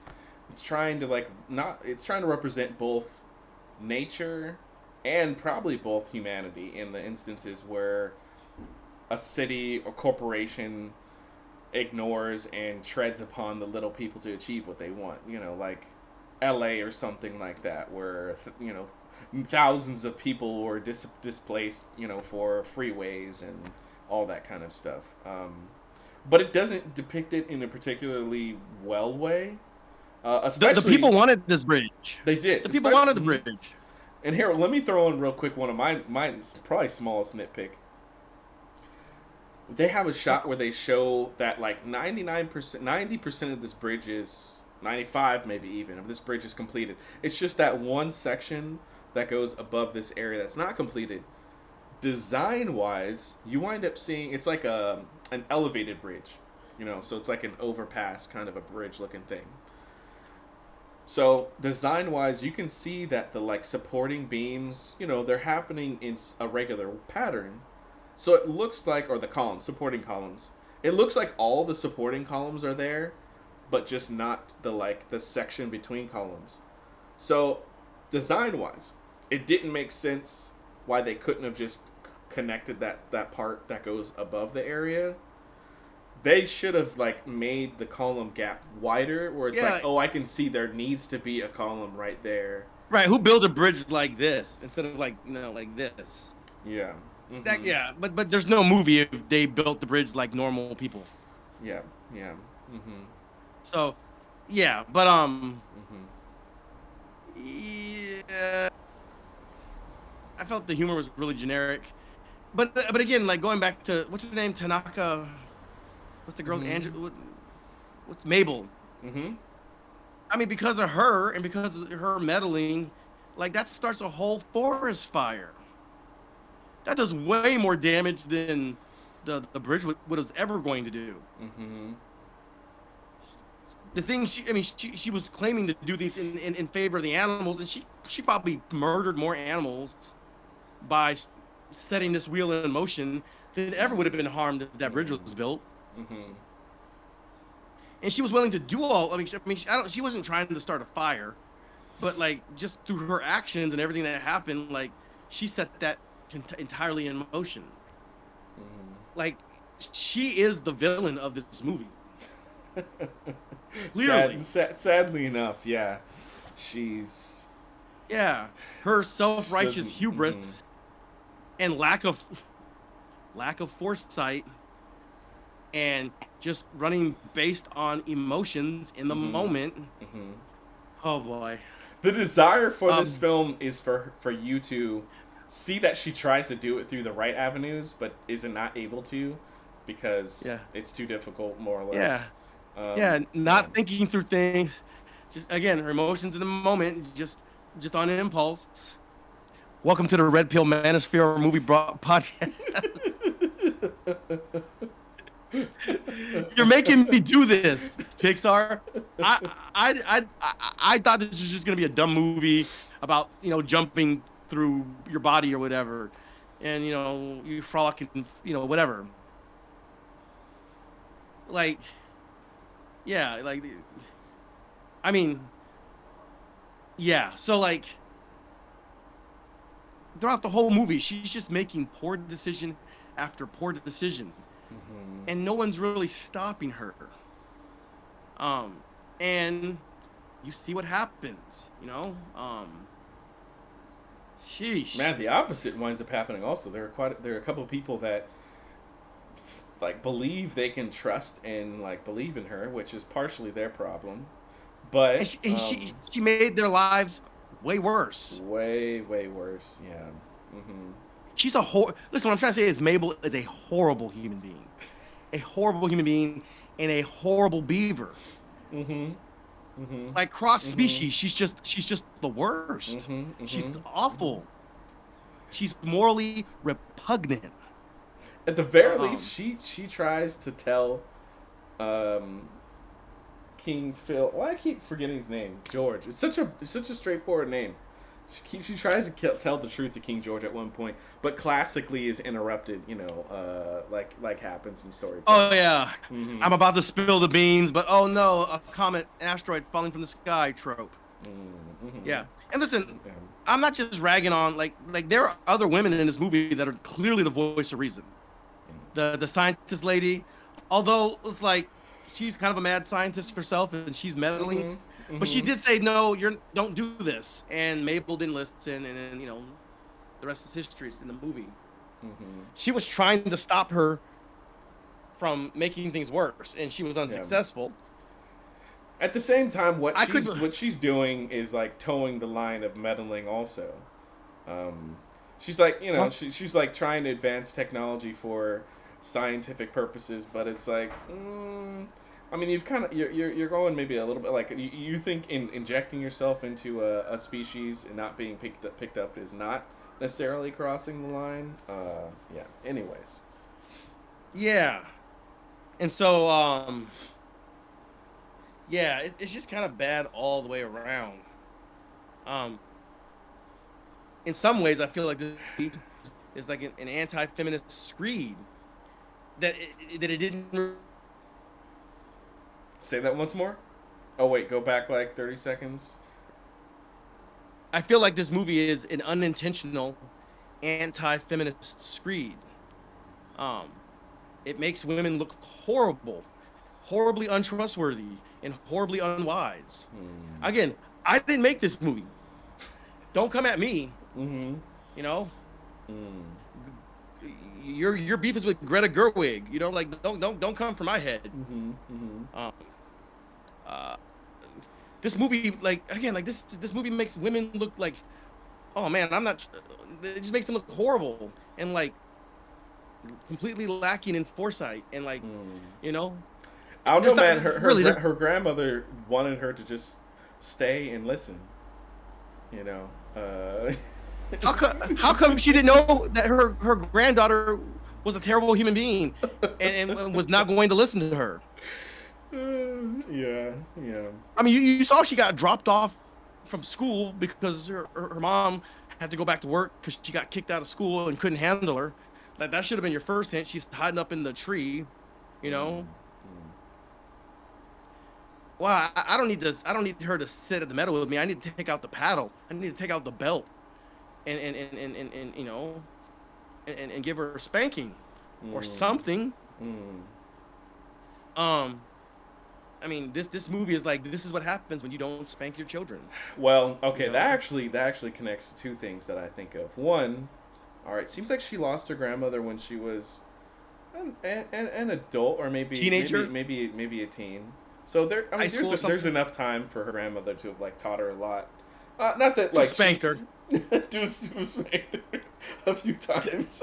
It's trying to like not. It's trying to represent both nature and probably both humanity in the instances where a city or corporation ignores and treads upon the little people to achieve what they want. You know, like L.A. or something like that, where thousands of people were displaced. For freeways and all that kind of stuff. But it doesn't depict it in a particularly well way. Especially The people wanted this bridge. they did. The people wanted the bridge. And here, let me throw in real quick one of mine's probably smallest nitpick. They have a shot where they show that like 99%, 90% of this bridge is 95 maybe even of this bridge is completed. It's just that one section that goes above this area that's not completed. Design wise, you wind up seeing it's like an elevated bridge, so it's like an overpass kind of a bridge looking thing. So design wise, you can see that the like supporting beams, they're happening in a regular pattern. So it looks like, or the columns, supporting columns, it looks like all the supporting columns are there, but just not the section between columns. So design wise, it didn't make sense why they couldn't have just connected that part that goes above the area. They should have like made the column gap wider, where it's like, oh, I can see there needs to be a column right there. Right? Who built a bridge like this instead of like like this? Yeah. Mm-hmm. But there's no movie if they built the bridge like normal people. Yeah. Yeah. Mm-hmm. So, yeah, but Mm-hmm. yeah, I felt the humor was really generic. But again, like going back to what's her name, Tanaka. What's the girl? Mm-hmm. Angela. What's Mabel? Mm-hmm. I mean, because of her and because of her meddling, like that starts a whole forest fire. That does way more damage than the bridge was ever going to do. Mm-hmm. The thing she was claiming to do these in favor of the animals, and she probably murdered more animals by setting this wheel in motion than ever would have been harmed if that bridge was built. Mm-hmm. And she was willing to do all. She wasn't trying to start a fire, but like just through her actions and everything that happened, like she set that entirely in motion. Mm-hmm. Like she is the villain of this movie. Clearly. Sadly enough, yeah, she's her self-righteous hubris mm-hmm. and lack of foresight and just running based on emotions in the mm-hmm. moment. Mm-hmm. Oh boy. The desire for this film is for you to see that she tries to do it through the right avenues, but is not able to because it's too difficult, more or less. Not thinking through things. Just again, her emotions in the moment, just on impulse. Welcome to the Red Pill Manosphere movie podcast. You're making me do this, Pixar. I thought this was just gonna be a dumb movie about jumping through your body or whatever, and you frolic and whatever. Like, yeah, like, I mean, yeah. So like, throughout the whole movie, she's just making poor decision after poor decision. Mm-hmm. And no one's really stopping her. And you see what happens, Sheesh. Man, the opposite winds up happening. Also, there are a couple of people that like believe they can trust and like believe in her, which is partially their problem, And but she made their lives way worse. way worse. Yeah. Mm-hmm. She's a listen. What I'm trying to say is Mabel is a horrible human being, a horrible human being, and a horrible beaver. Mm-hmm. Mm-hmm. Like cross Mm-hmm. species, she's just the worst. Mm-hmm. She's Mm-hmm. awful. She's morally repugnant. At the very Um, least, she tries to tell um, King Phil. Why I keep forgetting his name? George. It's such a straightforward name. She tries to tell the truth to King George at one point, but classically is interrupted. Like happens in storytelling. oh yeah, Mm-hmm. I'm about to spill the beans, but oh no, a comet, asteroid falling from the sky trope. Mm-hmm. Yeah, and listen, Yeah. I'm not just ragging on like there are other women in this movie that are clearly the voice of reason. The scientist lady, although it's like she's kind of a mad scientist herself and she's meddling, Mm-hmm. but she Mm-hmm. did say no, don't do this, and Mabel didn't listen, and then the rest is history in the movie. Mm-hmm. She was trying to stop her from making things worse, and she was Yeah. unsuccessful. At the same time, I could. what she's doing is like towing the line of meddling. Also, um, she's like Huh? she's like trying to advance technology for scientific purposes, but it's like, I mean, you're going maybe a little bit like you think injecting yourself into a species and not being picked up is not necessarily crossing the line. Yeah. Anyways. Yeah, and so yeah, it's just kind of bad all the way around. Um, in some ways, I feel like this is like an anti-feminist screed that it didn't. Say that once more. Oh wait, go back like 30 seconds. I feel like this movie is an unintentional anti-feminist screed. Um, it makes women look horrible, horribly untrustworthy, and horribly unwise. Hmm. Again, I didn't make this movie. Don't come at me. Mm-hmm. You know, Mm. your beef is with Greta Gerwig. Like don't come for my head. Mm-hmm. Mm-hmm. Um, uh, this movie, like again, like this movie makes women look like, oh man, I'm not. It just makes them look horrible and like completely lacking in foresight and like, Mm. you know, I don't know, there's not man. really. Her grandmother wanted her to just stay and listen. You know. How come she didn't know that her granddaughter was a terrible human being and was not going to listen to her? Yeah. Yeah. I mean, you saw she got dropped off from school because her mom had to go back to work because she got kicked out of school and couldn't handle her. That should have been your first hint. She's hiding up in the tree, you know. Mm. Well, I don't need this. I don't need her to sit at the meadow with me. I need to take out the paddle. I need to take out the belt, and you know, and give her a spanking or Mm. something. Mm. I mean, this movie is like this is what happens when you don't spank your children. Well, okay, You know? that actually connects to two things that I think of. One, all right, seems like she lost her grandmother when she was an adult or Teenager? maybe a teen. So I High mean, school or there's something? enough time for her grandmother to have like taught her a lot. Not that Who like spanked her? do spanked her a few times.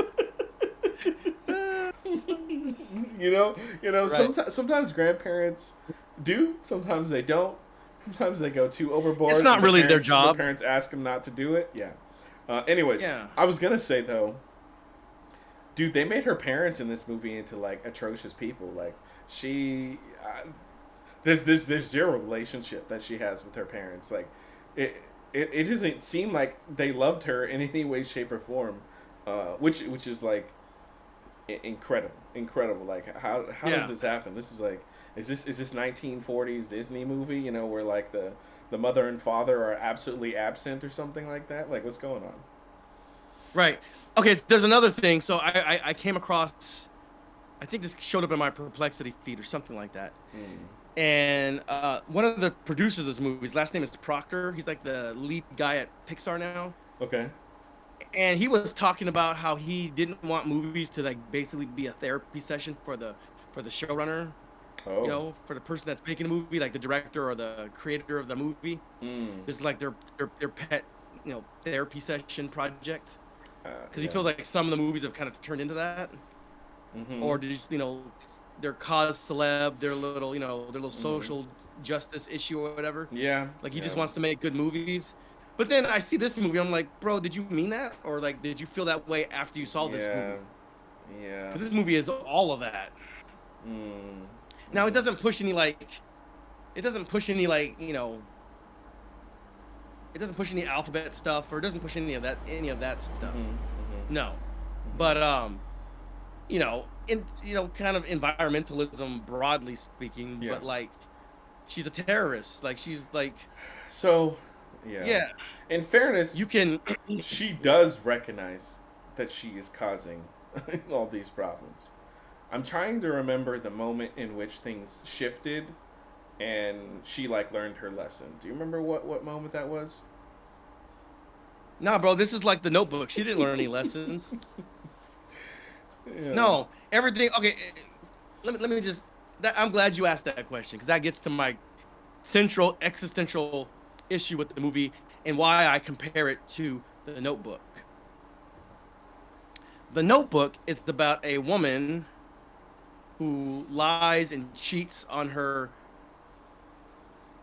Right. Sometimes grandparents do, sometimes they don't. Sometimes they go too overboard. It's not and the really their parents- job. The parents ask them not to do it. Yeah. Anyways, Yeah. I was gonna say though, dude, they made her parents in this movie into like atrocious people. Like there's zero relationship that she has with her parents. Like it doesn't seem like they loved her in any way, shape, or form. Which is like incredible. Like how Yeah. does this happen? This is like is this 1940s Disney movie? You know, where like the mother and father are absolutely absent or something like that. Like what's going on? Right. Okay. There's another thing. So I came across. I think this showed up in my Perplexity feed or something like that. Mm. And one of the producers of this movie, his last name is Proctor. He's like the lead guy at Pixar now. Okay. and he was talking about how he didn't want movies to like basically be a therapy session for the showrunner, you Oh. know, for the person that's making a movie, like the director or the creator of the movie. Mm. It's like their pet, you know, therapy session project. Because he Yeah. feels like some of the movies have kind of turned into that, Mm-hmm. or just, you know, their cause celeb, their little, you know, their little Mm-hmm. social justice issue or whatever. Yeah. Like he Yeah. just wants to make good movies. But then I see this movie, I'm like, bro, did you mean that, or like, did you feel that way after you saw this Yeah. movie? Yeah. Because this movie is all of that. Mm. Now it Mm-hmm. doesn't push any like, it doesn't push any like, you know, it doesn't push any alphabet stuff, or it doesn't push any of that stuff. Mm-hmm. Mm-hmm. No, but you know, kind of environmentalism broadly speaking, Yeah. but like, she's a terrorist. Like she's like, So, yeah. yeah, In fairness, you can, she does recognize that she is causing all these problems. I'm trying to remember the moment in which things shifted and she like learned her lesson. Do you remember what moment that was? nah, bro, this is like the Notebook. She didn't learn any lessons. Yeah. No, everything. Okay, let me just. I'm glad you asked that question because that gets to my central existential issue with the movie and why I compare it to the Notebook. The Notebook is about a woman who lies and cheats on her,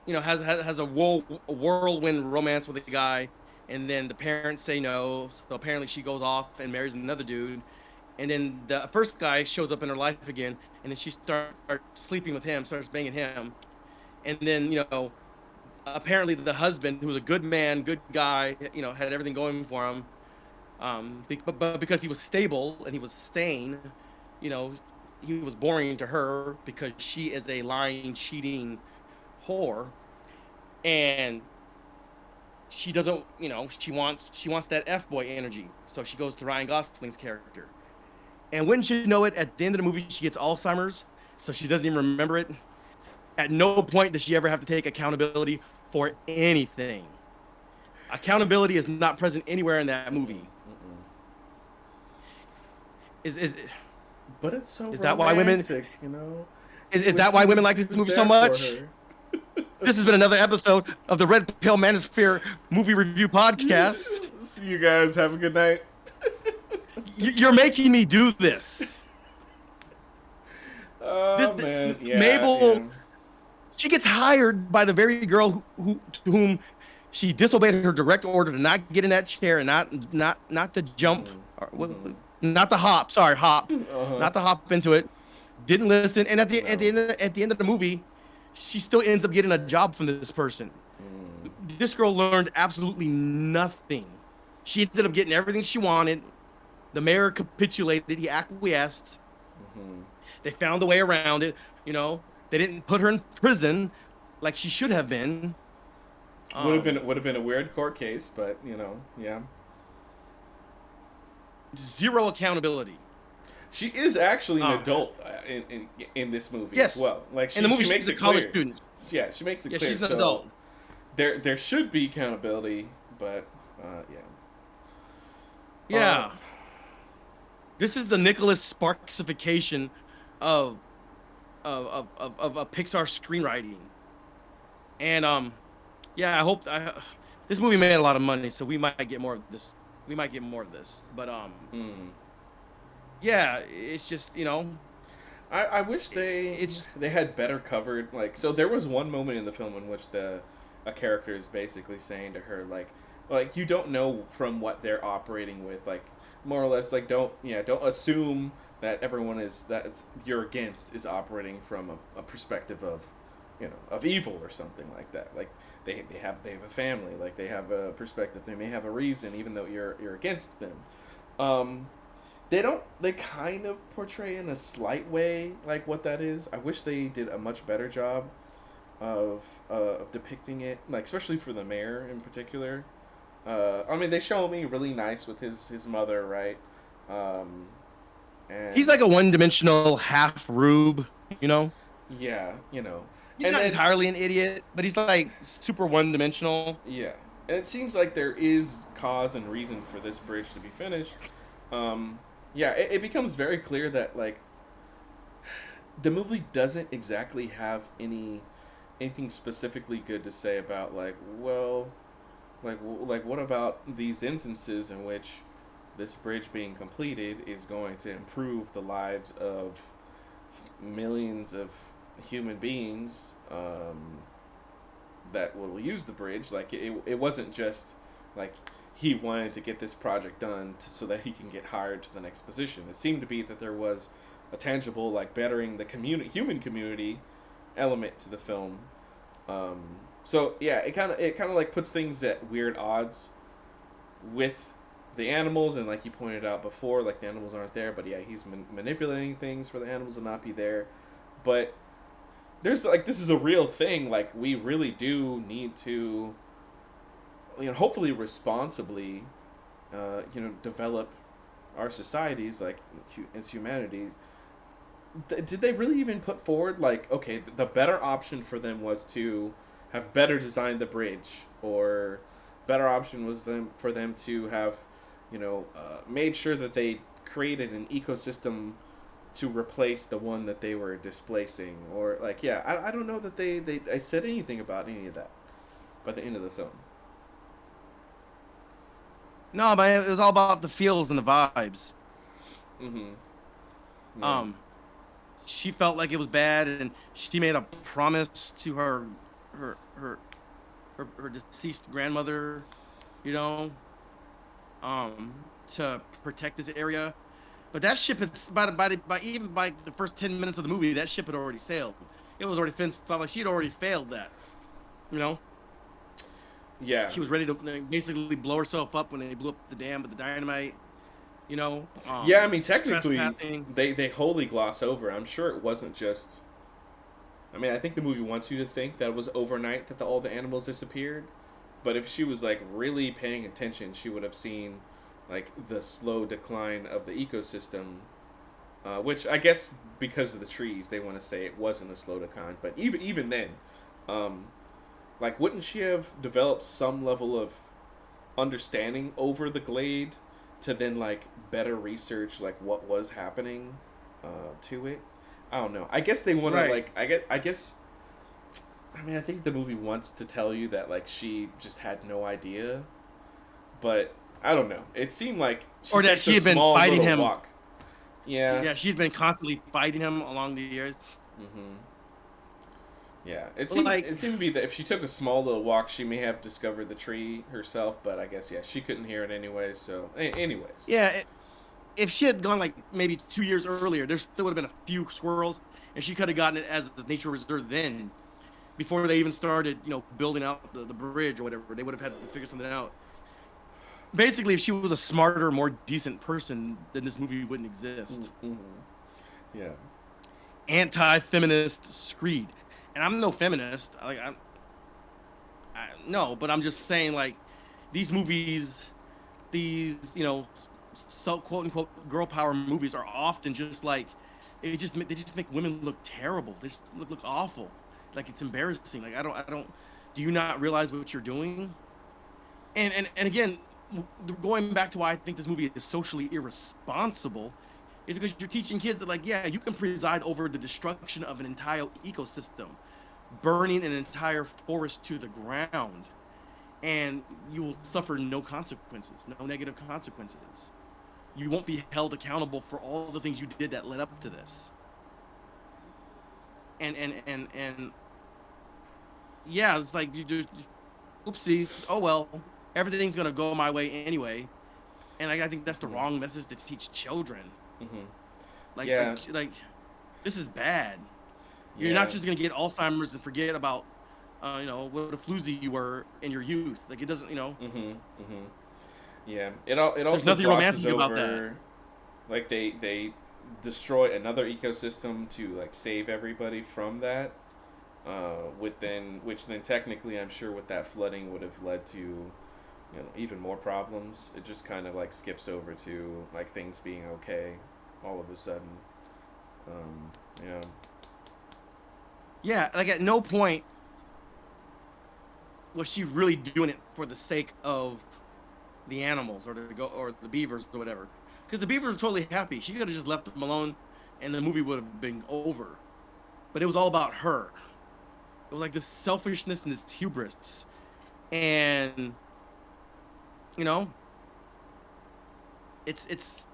you know, has a whirlwind romance with a guy, and then the parents say no, so apparently she goes off and marries another dude, and then the first guy shows up in her life again, and then she starts sleeping with him, starts banging him, and then, you know, apparently the husband, who was a good man, good guy, you know, had everything going for him, but because he was stable and he was sane, you know, he was boring to her because she is a lying, cheating whore, and she doesn't, you know, she wants that F boy energy, so she goes to Ryan Gosling's character, and wouldn't you know it, at the end of the movie she gets Alzheimer's, so she doesn't even remember it. At no point does she ever have to take accountability for anything. Accountability is not present anywhere in that movie. Mm-mm. Is But it's so is that why women romantic, you know. is that why women like this movie so much? This has been another episode of the Red Pill Manosphere Movie Review Podcast. See you guys. Have a good night. You're making me do this. Oh This- man, yeah. Mabel- yeah. She gets hired by the very girl to whom she disobeyed her direct order to not get in that chair and not to jump, or, Mhm. not the hop. Sorry, hop. Uh-huh. Not to hop into it. Didn't listen, and at the end of the movie, she still ends up getting a job from this person. Mm. This girl learned absolutely nothing. She ended up getting everything she wanted. The mayor capitulated. He acquiesced. Mhm. They found a way around it. You know, they didn't put her in prison like she should have been. Would have been a weird court case, but you know, yeah. Zero accountability. She is actually an Oh. adult in this movie Yes. as well. Like she, In the movie, she makes she's a it college clear. student. Yeah, she makes it Yeah, clear. she's an so adult. there should be accountability, but yeah. Yeah. Um, This is the Nicholas Sparksification of a Pixar screenwriting. And yeah, this movie made a lot of money, so we might get more of this. But hmm. yeah, it's just, you know, I wish it's they had better covered, like, so there was one moment in the film in which a character is basically saying to her like you don't know from what they're operating with, like, more or less, like, don't assume that everyone you're against is operating from a perspective of, you know, of evil or something like that. Like they have a family, like they have a perspective, they may have a reason even though you're against them. They kind of portray in a slight way like what that is. I wish they did a much better job of depicting it, like especially for the mayor in particular. I mean, they show me really nice with his mother, right? And he's like a one-dimensional half rube, you know. yeah, you know, He's and not then, entirely an idiot, but he's like super one-dimensional. yeah, And it seems like there is cause and reason for this bridge to be finished. Yeah, it becomes very clear that like the movie doesn't exactly have anything specifically good to say about like, well, like what about these instances in which this bridge being completed is going to improve the lives of millions of human beings, that will use the bridge. Like it wasn't just like he wanted to get this project done so that he can get hired to the next position. It seemed to be that there was a tangible like bettering the human community element to the film. Um, so yeah, it kind of like puts things at weird odds with the animals, and like you pointed out before, like the animals aren't there, but yeah, he's manipulating things for the animals to not be there. But there's like this is a real thing. Like we really do need to, hopefully responsibly, develop our societies like as humanity. Did they really even put forward like, okay, the better option for them was to have better designed the bridge, or better option was for them to have, made sure that they created an ecosystem to replace the one that they were displacing, or like, yeah, I don't know that I said anything about any of that by the end of the film. No, but it was all about the feels and the vibes. Mm-hmm. Yeah. Um, she felt like it was bad, and she made a promise to her her her deceased grandmother, you know, to protect this area. But that ship had by the first 10 minutes of the movie, that ship had already sailed. It was already fenced off. Like she had already failed that, you know. Yeah. She was ready to basically blow herself up when they blew up the dam with the dynamite. You know. Yeah, I mean, technically, trespassing. they wholly gloss over. I'm sure it wasn't just. I mean, I think the movie wants you to think that it was overnight that all the animals disappeared, but if she was like really paying attention, she would have seen like the slow decline of the ecosystem. Which I guess because of the trees, they want to say it wasn't a slow decline. But even then, um, like, wouldn't she have developed some level of understanding over the glade to then like better research like what was happening to it? I don't know. I guess they want to Right. like. I guess. I mean, I think the movie wants to tell you that like she just had no idea, but I don't know. It seemed like she Or that takes she a had been small fighting little him. walk. Yeah. Yeah, she had been constantly fighting him along the years. Mm-hmm. Yeah. It But seemed like, it seemed to be that if she took a small little walk, she may have discovered the tree herself. But I guess yeah, she couldn't hear it anyway. So, anyways. yeah, if she had gone like maybe 2 years earlier, there still would have been a few squirrels, and she could have gotten it as a nature reserve then, before they even started, building out the bridge or whatever. They would have had to figure something out. Basically, if she was a smarter, more decent person, then this movie wouldn't exist. Mm-hmm. Yeah. Anti-feminist screed, and I'm no feminist. No, but I'm just saying like these movies, these so quote unquote girl power movies are often just like they just make women look terrible. They just look awful. Like it's embarrassing. Like I don't. Do you not realize what you're doing? And again, going back to why I think this movie is socially irresponsible, is because you're teaching kids that like yeah, you can preside over the destruction of an entire ecosystem, burning an entire forest to the ground, and you will suffer no consequences, no negative consequences. You won't be held accountable for all the things you did that led up to this. And yeah, it's like you do, oopsies. Oh well, everything's gonna go my way anyway. And I think that's the Mm-hmm. wrong message to teach children. Mm-hmm. Like, Yeah. like this is bad. You're Yeah. not just gonna get Alzheimer's and forget about, what a floozy you were in your youth. Like it doesn't. Mm-hmm. Mm-hmm. Yeah. It There's also nothing glosses romantic about that. over, like they destroy another ecosystem to like save everybody from that. Which then technically I'm sure with that flooding would have led to, even more problems. It just kind of like skips over to like things being okay all of a sudden. Yeah. Yeah, like at no point was she really doing it for the sake of the animals or the beavers or whatever? Because the beavers were totally happy. She could have just left them alone, and the movie would have been over. But it was all about her. It was like this selfishness and this hubris, and you know, it's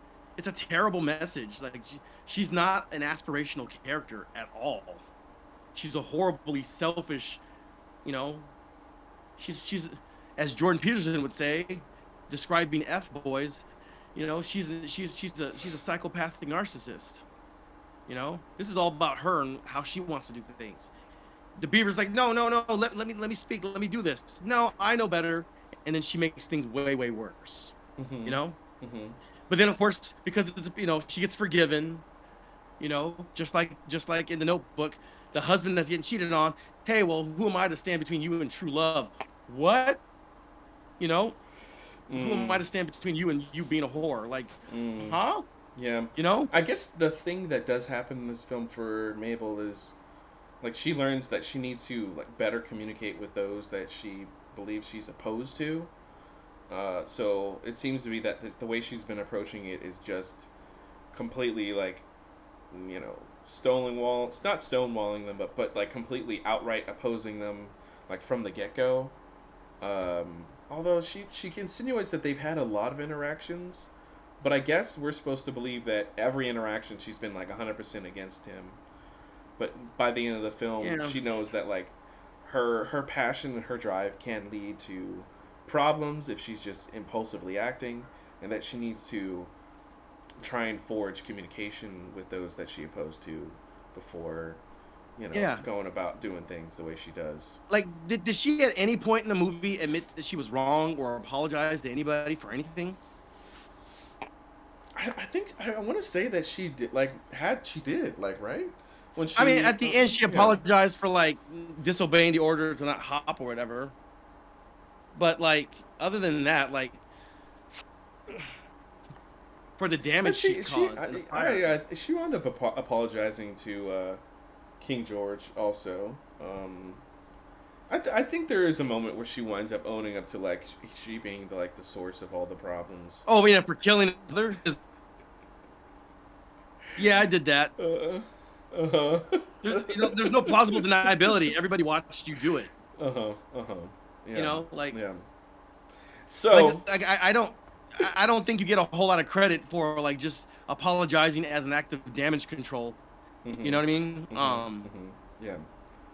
a terrible message. Like she's not an aspirational character at all. She's a horribly selfish, you know. She's as Jordan Peterson would say, describing F boys, you know, she's a psychopathic narcissist. You know, this is all about her and how she wants to do things. The beaver's like, no, no, no, let me speak, let me do this. No, I know better, and then she makes things way way worse. Mm-hmm. You know. Mm-hmm. But then, of course, because it's, you know, she gets forgiven, you know, just like in the Notebook, the husband that's getting cheated on. Hey, well, who am I to stand between you and true love? What? You know, who am I to stand between you and you being a whore? Like, huh? Yeah. You know? I guess the thing that does happen in this film for Mabel is, like, she learns that she needs to, like, better communicate with those that she believes she's opposed to. So it seems to be that the way she's been approaching it is just completely, like, you know, not stonewalling them, but like completely outright opposing them, like, from the get-go. Although she insinuates that they've had a lot of interactions, but I guess we're supposed to believe that every interaction she's been like 100% against him. But by the end of the film, Yeah. she knows that, like, her passion and her drive can lead to problems if she's just impulsively acting, and that she needs to try and forge communication with those that she opposed to before, you know, Yeah. going about doing things the way she does. Like, did she at any point in the movie admit that she was wrong or apologize to anybody for anything? I think I want to say that she did, like, she did, like, right, when she. I mean, at the end, she yeah. apologized for like disobeying the order to not hop or whatever. But like, other than that, like, for the But damage she caused in the fire. she wound up apologizing to King George also. I think there is a moment where she winds up owning up to, like, she being the source of all the problems. Oh yeah, for killing others. Yeah, I did that. Uh-huh. There's no plausible deniability. Everybody watched you do it. Uh-huh. Yeah. You know, like, Yeah. So, I don't think you get a whole lot of credit for like just apologizing as an act of damage control. mhm, You know what I mean? mhm. Yeah.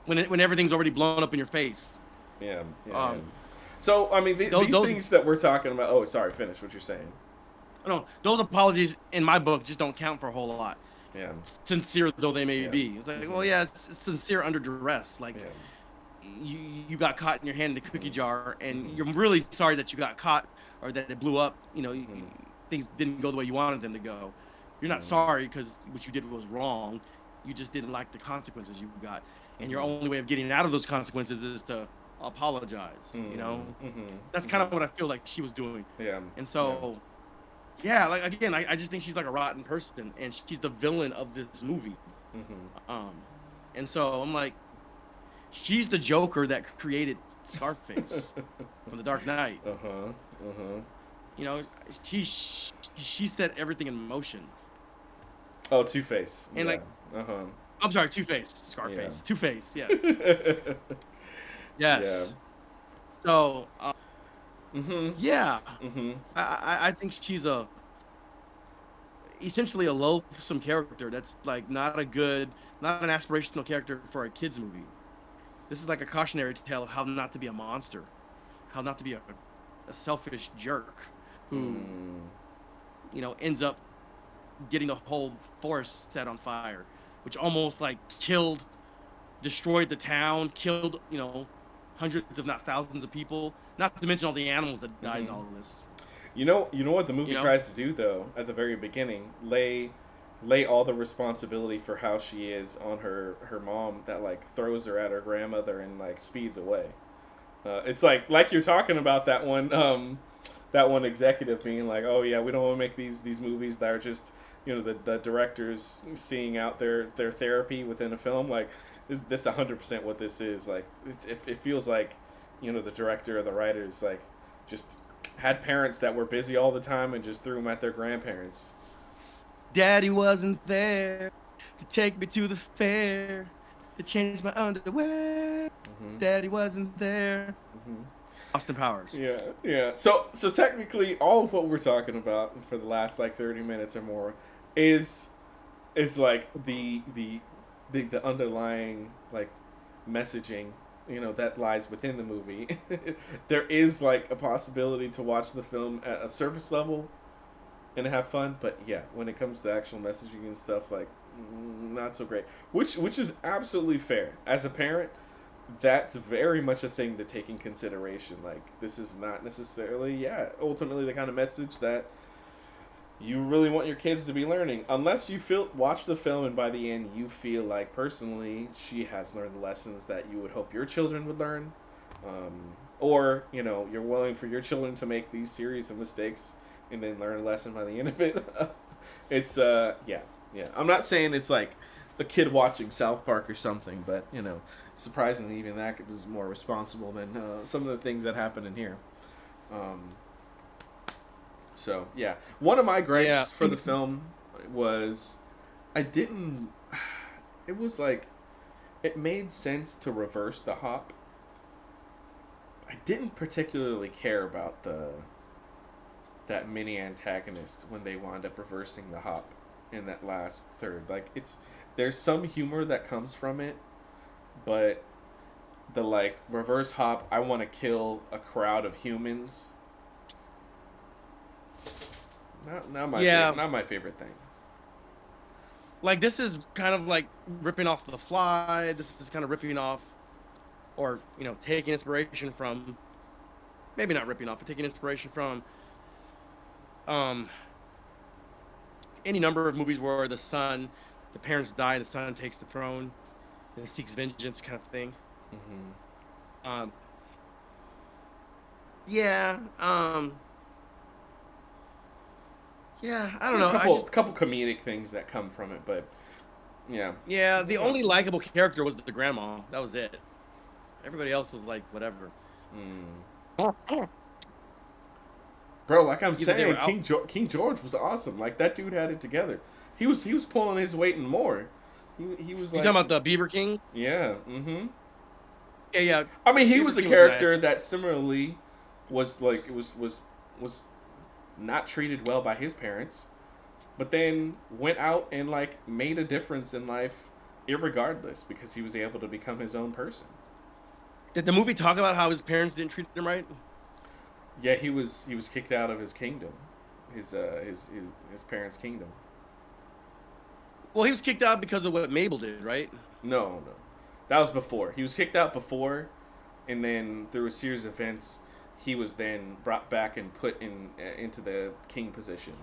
When everything's already blown up in your face. Yeah. Yeah. Um, yeah. So, I mean, these those things that we're talking about. Oh, sorry. Finish what you're saying. no, those apologies in my book just don't count for a whole lot. Yeah. Sincere though they may Yeah. be. It's like, well, yeah, it's sincere under duress. Like, Yeah. you got caught in your hand in the cookie jar, and Mhm. you're really sorry that you got caught or that it blew up. You know, Mhm. things didn't go the way you wanted them to go. You're not Mhm. sorry because what you did was wrong. You just didn't like the consequences you got, and your only way of getting out of those consequences is to apologize. You know, that's kind of what I feel like she was doing. Yeah. And so, yeah, like again, I just think she's like a rotten person, and she's the villain of this movie. Mhm. And so I'm like, she's the Joker that created Scarface from The Dark Knight. You know, she set everything in motion. Oh, Two-Face. And, like, I'm sorry, Two-Face, Scarface, Yeah. Two-Face, yes, Yeah. yes. So, yeah, Mhm. I think she's essentially a loathsome character. That's like not an aspirational character for a kids movie. This is like a cautionary tale of how not to be a monster, how not to be a selfish jerk who, you know, ends up getting the whole forest set on fire, which almost like destroyed the town, killed, you know, hundreds if not thousands of people, not to mention all the animals that died in all of this. You know what the movie You know? tries to do, though, at the very beginning, lay all the responsibility for how she is on her mom, that, like, throws her at her grandmother and, like, speeds away. It's like you're talking about that one executive being like, oh yeah, we don't want to make these movies that are just, you know, the directors seeing out their therapy within a film. Like, this 100% what this is. Like, it feels like, the director or the writers like just had parents that were busy all the time and just threw them at their grandparents. Daddy wasn't there to take me to the fair, to change my underwear. Daddy wasn't there. Austin Powers. Yeah, yeah. So technically, all of what we're talking about for the last like 30 minutes or more is like the underlying like messaging, that lies within the movie. There is like a possibility to watch the film at a surface level and have fun, but yeah, when it comes to actual messaging and stuff, like not so great. Which is absolutely fair. As a parent, that's very much a thing to take in consideration. Like, this is not necessarily, ultimately the kind of message that you really want your kids to be learning. Unless you watch the film and by the end you feel like, personally, she has learned the lessons that you would hope your children would learn. Or, you're willing for your children to make these series of mistakes and then learn a lesson by the end of it. It's, yeah. I'm not saying it's like a kid watching South Park or something, but, surprisingly, even that was more responsible than some of the things that happen in here. So, yeah. One of my gripes for the film was it was like, it made sense to reverse the hop. I didn't particularly care about that mini antagonist when they wound up reversing the hop in that last third. Like, there's some humor that comes from it, but the like reverse hop, I want to kill a crowd of humans, not my favorite thing. Like, this is kind of like ripping off The Fly. This is kind of ripping off, or taking inspiration from, maybe not ripping off, but taking inspiration from any number of movies where the parents die and the son takes the throne and seeks vengeance, kind of thing. Yeah, I don't know. A couple comedic things that come from it, but yeah. Yeah, the only likable character was the grandma. That was it. Everybody else was like whatever. Bro, like I'm saying, King George was awesome. Like, that dude had it together. He was pulling his weight and more. He was like, you talking about the Beaver King? Yeah. Yeah. I mean, he was a character that similarly was like was not treated well by his parents, but then went out and like made a difference in life, irregardless, because he was able to become his own person. Did the movie talk about how his parents didn't treat him right? Yeah, he was kicked out of his kingdom, his parents' kingdom. Well, he was kicked out because of what Mabel did, right? No, that was before. He was kicked out before, and then through a series of events, he was then brought back and put into the king position,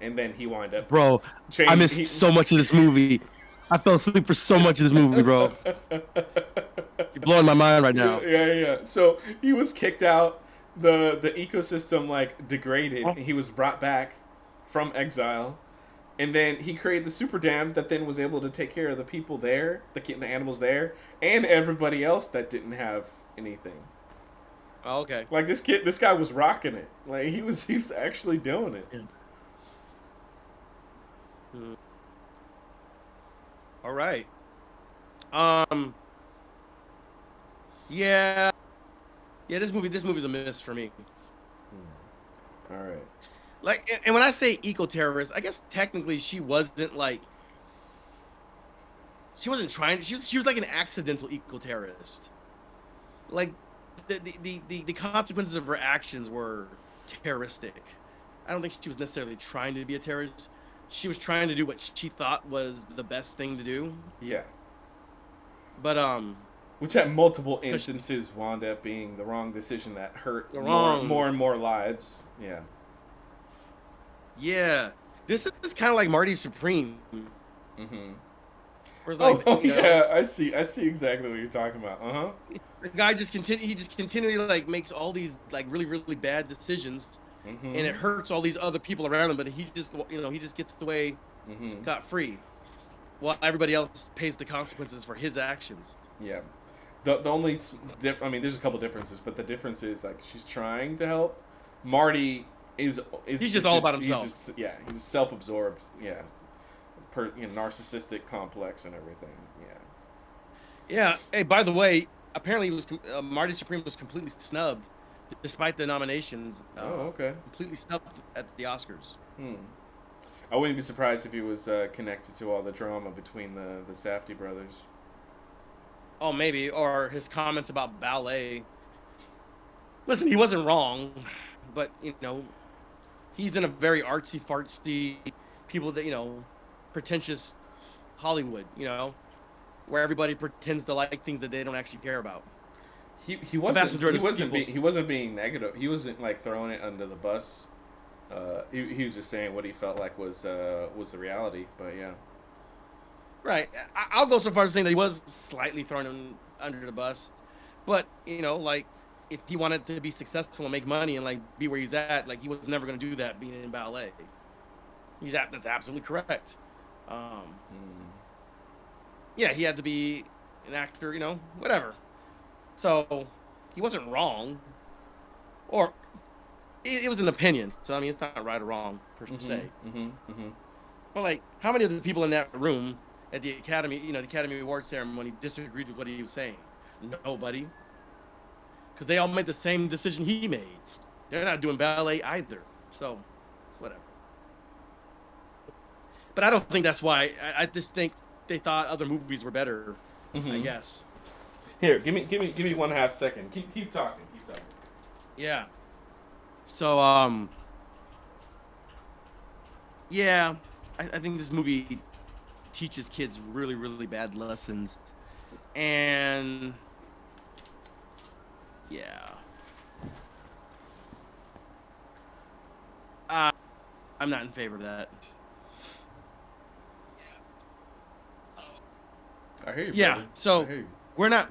and then he wound up. Bro, I missed so much of this movie. I fell asleep for so much of this movie, bro. You're blowing my mind right now. Yeah. So he was kicked out. The ecosystem like degraded. And he was brought back from exile, and then he created the super dam that then was able to take care of the people there, the animals there, and everybody else that didn't have anything. Oh, okay. Like, this guy was rocking it. Like, he was actually doing it. Yeah. All right. Yeah. Yeah, this movie's a miss for me. All right. Like, and when I say eco-terrorist, I guess technically she wasn't like, she wasn't trying. She was like an accidental eco-terrorist. Like, the consequences of her actions were terroristic. I don't think she was necessarily trying to be a terrorist. She was trying to do what she thought was the best thing to do. Yeah. But which at multiple instances wound up being the wrong decision that hurt more and more lives. Yeah. Yeah. This is kind of like Marty Supreme. Like, yeah, I see exactly what you're talking about. The guy just continually like makes all these like really, really bad decisions, and it hurts all these other people around him. But he just gets away scot free, while everybody else pays the consequences for his actions. Yeah, The only I mean, there's a couple differences, but the difference is like she's trying to help. Marty is He's just all about himself. He's self-absorbed. Yeah, narcissistic complex and everything. Yeah. Yeah. Hey, by the way, apparently Marty Supreme was completely snubbed, despite the nominations. Okay. Completely snubbed at the Oscars. I wouldn't be surprised if he was connected to all the drama between the Safdie brothers. Oh, maybe, or his comments about ballet. Listen, he wasn't wrong, but he's in a very artsy fartsy, people that pretentious Hollywood, where everybody pretends to like things that they don't actually care about. He wasn't being negative. He wasn't like throwing it under the bus. He was just saying what he felt like was the reality. But yeah. Right. I'll go so far as saying that he was slightly thrown him under the bus, but like if he wanted to be successful and make money and like be where he's at, like he was never going to do that being in ballet. That's absolutely correct. Yeah, he had to be an actor, whatever. So he wasn't wrong, or it was an opinion. So I mean, it's not right or wrong per se. But like, how many of the people in that room at the Academy, the Academy Awards ceremony, disagreed with what he was saying? Nobody. Because they all made the same decision he made. They're not doing ballet either. So, it's whatever. But I don't think that's why. I just think they thought other movies were better, I guess. Here, give me 1/2 second. Keep talking. Yeah. So, yeah, I think this movie teaches kids really, really bad lessons. And yeah. I'm not in favor of that. I hear you. Yeah, brother. so I hear you. we're not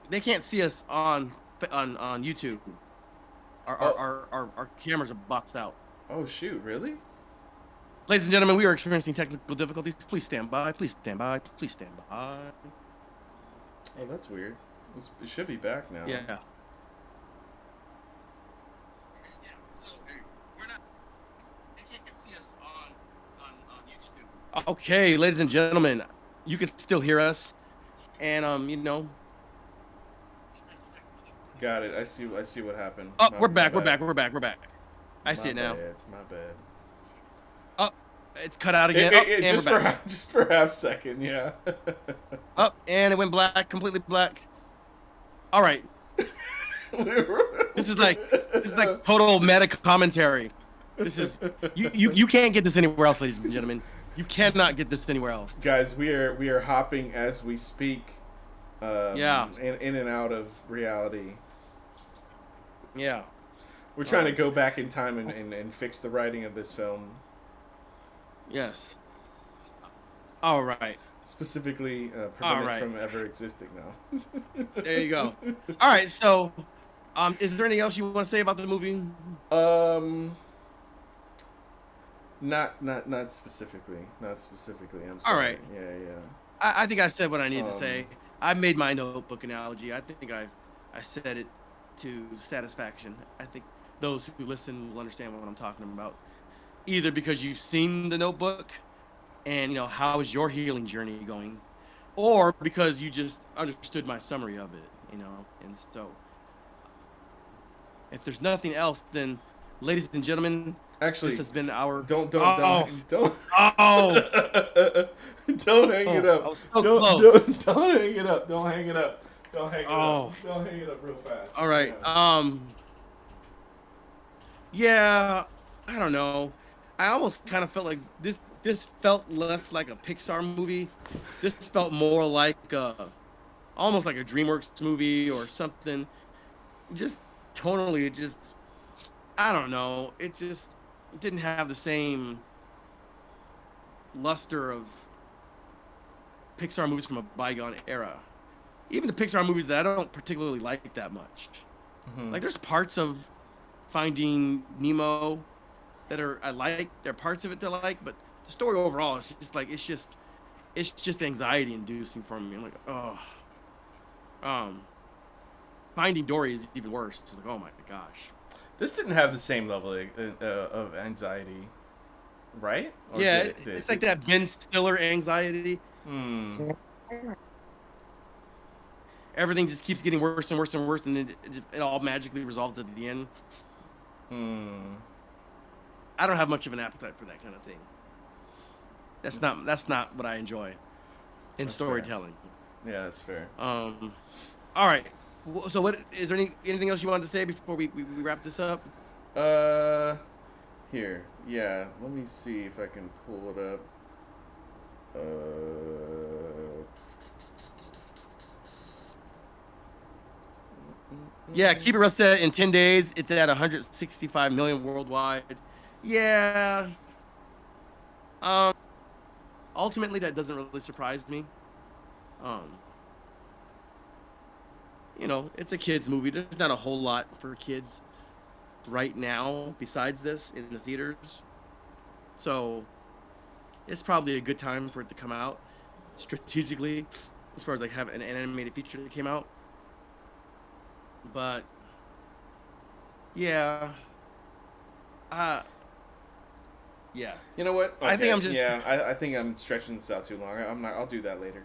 they can't see us on YouTube. Our cameras are boxed out. Oh shoot, really? Ladies and gentlemen, we are experiencing technical difficulties. Please stand by. Please stand by. Please stand by. Oh, that's weird. It should be back now. Yeah. Okay, ladies and gentlemen, you can still hear us, and Got it. I see what happened. Oh, we're back. I see it now. My bad. Oh, it's cut out again. Just for half second, yeah. Oh, and it went black, completely black. All right. This is like total meta commentary. This is you can't get this anywhere else, ladies and gentlemen. You cannot get this anywhere else. Guys, we are hopping as we speak. Yeah. In and out of reality. Yeah. We're trying to go back in time and fix the writing of this film. Yes. All right. Specifically, prevent it from ever existing now. There you go. All right. So, is there anything else you want to say about the movie? Not specifically. Not specifically. I'm sorry. All right. Yeah. I think I said what I needed to say. I made my notebook analogy. I think I said it to satisfaction. I think those who listen will understand what I'm talking about. Either because you've seen the Notebook, and how is your healing journey going, or because you just understood my summary of it. And so, if there's nothing else, then, ladies and gentlemen, actually, this has been our. Don't. Oh. Don't hang it up. I was so close. Don't hang it up. Don't hang it up. Don't hang it Oh. up. Don't hang it up real fast. All right. Yeah, I don't know. I almost kind of felt like this felt less like a Pixar movie. This felt more like almost like a DreamWorks movie or something. Just tonally, I don't know. It didn't have the same luster of Pixar movies from a bygone era. Even the Pixar movies that I don't particularly like that much. Mm-hmm. Like there's parts of Finding Nemo that I like. There are parts of it that I like, but the story overall is just like it's just anxiety inducing for me. I'm like, oh, Um, Finding Dory is even worse. It's like, oh my gosh. This didn't have the same level of anxiety, right? Or Yeah, did it? it's like that Ben Stiller anxiety. Hmm. Everything just keeps getting worse and worse and worse, and it all magically resolves at the end. Hmm. I don't have much of an appetite for that kind of thing. That's not what I enjoy in That's storytelling. Fair. Yeah, that's fair. All right. So what is there anything else you wanted to say before we wrap this up? Uh, Here. Yeah, let me see if I can pull it up. Yeah, Keep It Real said in 10 days it's at 165 million worldwide. Yeah. Um Ultimately that doesn't really surprise me. Um it's a kids movie. There's not a whole lot for kids right now besides this in the theaters. So, it's probably a good time for it to come out strategically as far as like have an animated feature that came out. But yeah. Uh yeah. You know what? I think Okay, I'm just Yeah, I think I'm stretching this out too long. I'm not. I'll do that later.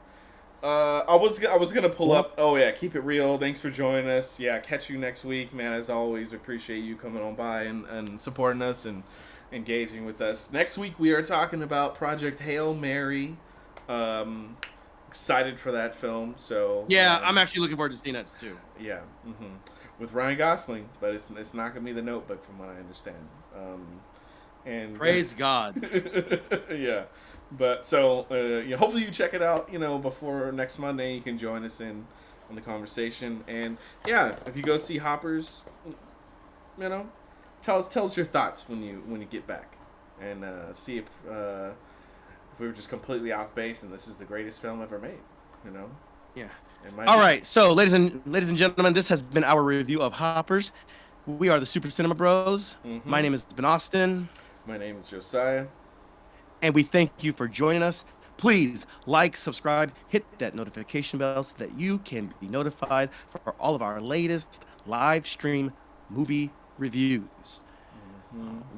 I was gonna pull up. Oh yeah, keep it real. Thanks for joining us. Yeah, catch you next week, man. As always, we appreciate you coming on by and supporting us and engaging with us. Next week we are talking about Project Hail Mary. Excited for that film. So Yeah, I'm actually looking forward to seeing that too. yeah, with Ryan Gosling, but it's not gonna be The Notebook from what I understand. And Praise God. yeah, but so yeah, hopefully you check it out. Before next Monday, you can join us in on the conversation. And yeah, if you go see Hoppers, tell us your thoughts when you get back, and see if we were just completely off base and this is the greatest film ever made. Yeah. It might All be. right. So, ladies and gentlemen, this has been our review of Hoppers. We are the Super Cinema Bros. Mhm. My name is Ben Austin, My name is Josiah. and we thank you for joining us. Please like, subscribe, hit that notification bell so that you can be notified for all of our latest live stream movie reviews.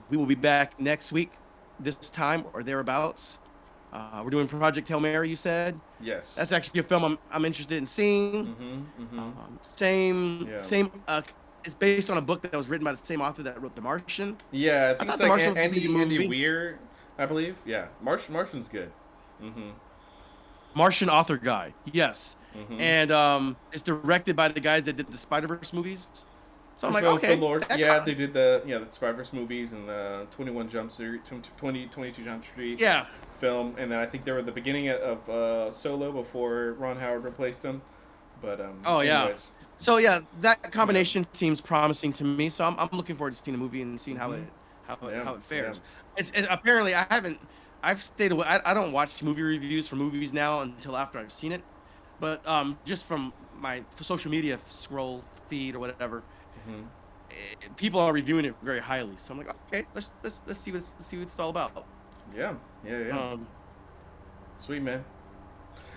We will be back next week, this time or thereabouts. We're doing Project Hail Mary, you said? Yes. That's actually a film I'm interested in seeing. Same. It's based on a book that was written by the same author that wrote The Martian. Yeah, I think thought it's The like Martian was a pretty good Andy movie. Weir, I believe. Yeah, Martian's good. Martian author guy, yes, Mhm. and it's directed by the guys that did the Spider-Verse movies. So I'm like, Phil okay, Lord. that Yeah, con- they did the Spider-Verse movies and the 22 Jump Street yeah. film, and then I think they were at the beginning of Solo before Ron Howard replaced him. But Oh yeah. anyways. So yeah, that combination seems promising to me. So I'm looking forward to seeing the movie and seeing how Mhm. it fares. It's apparently I've stayed away. I don't watch movie reviews for movies now until after I've seen it, but just from my social media scroll feed or whatever, Mhm. people are reviewing it very highly. So I'm like, okay, let's see what it's all about. Yeah. Um, Sweet, man.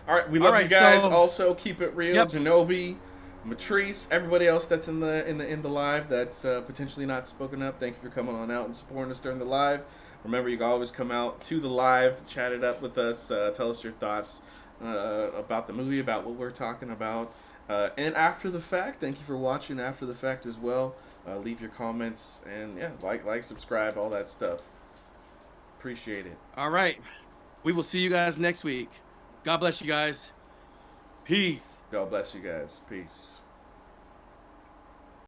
All right, we love you right, guys. so- Also, keep it real, Yep. Janobi, Matrice, everybody else that's in the live that's potentially not spoken up. Thank you for coming on out and supporting us during the live. Remember, you can always come out to the live, chat it up with us, tell us your thoughts about the movie, about what we're talking about, and after the fact. Thank you for watching after the fact as well. Leave your comments and yeah, like, subscribe, all that stuff. Appreciate it. all right, we will see you guys next week. God bless you guys. Peace. God bless you guys. Peace.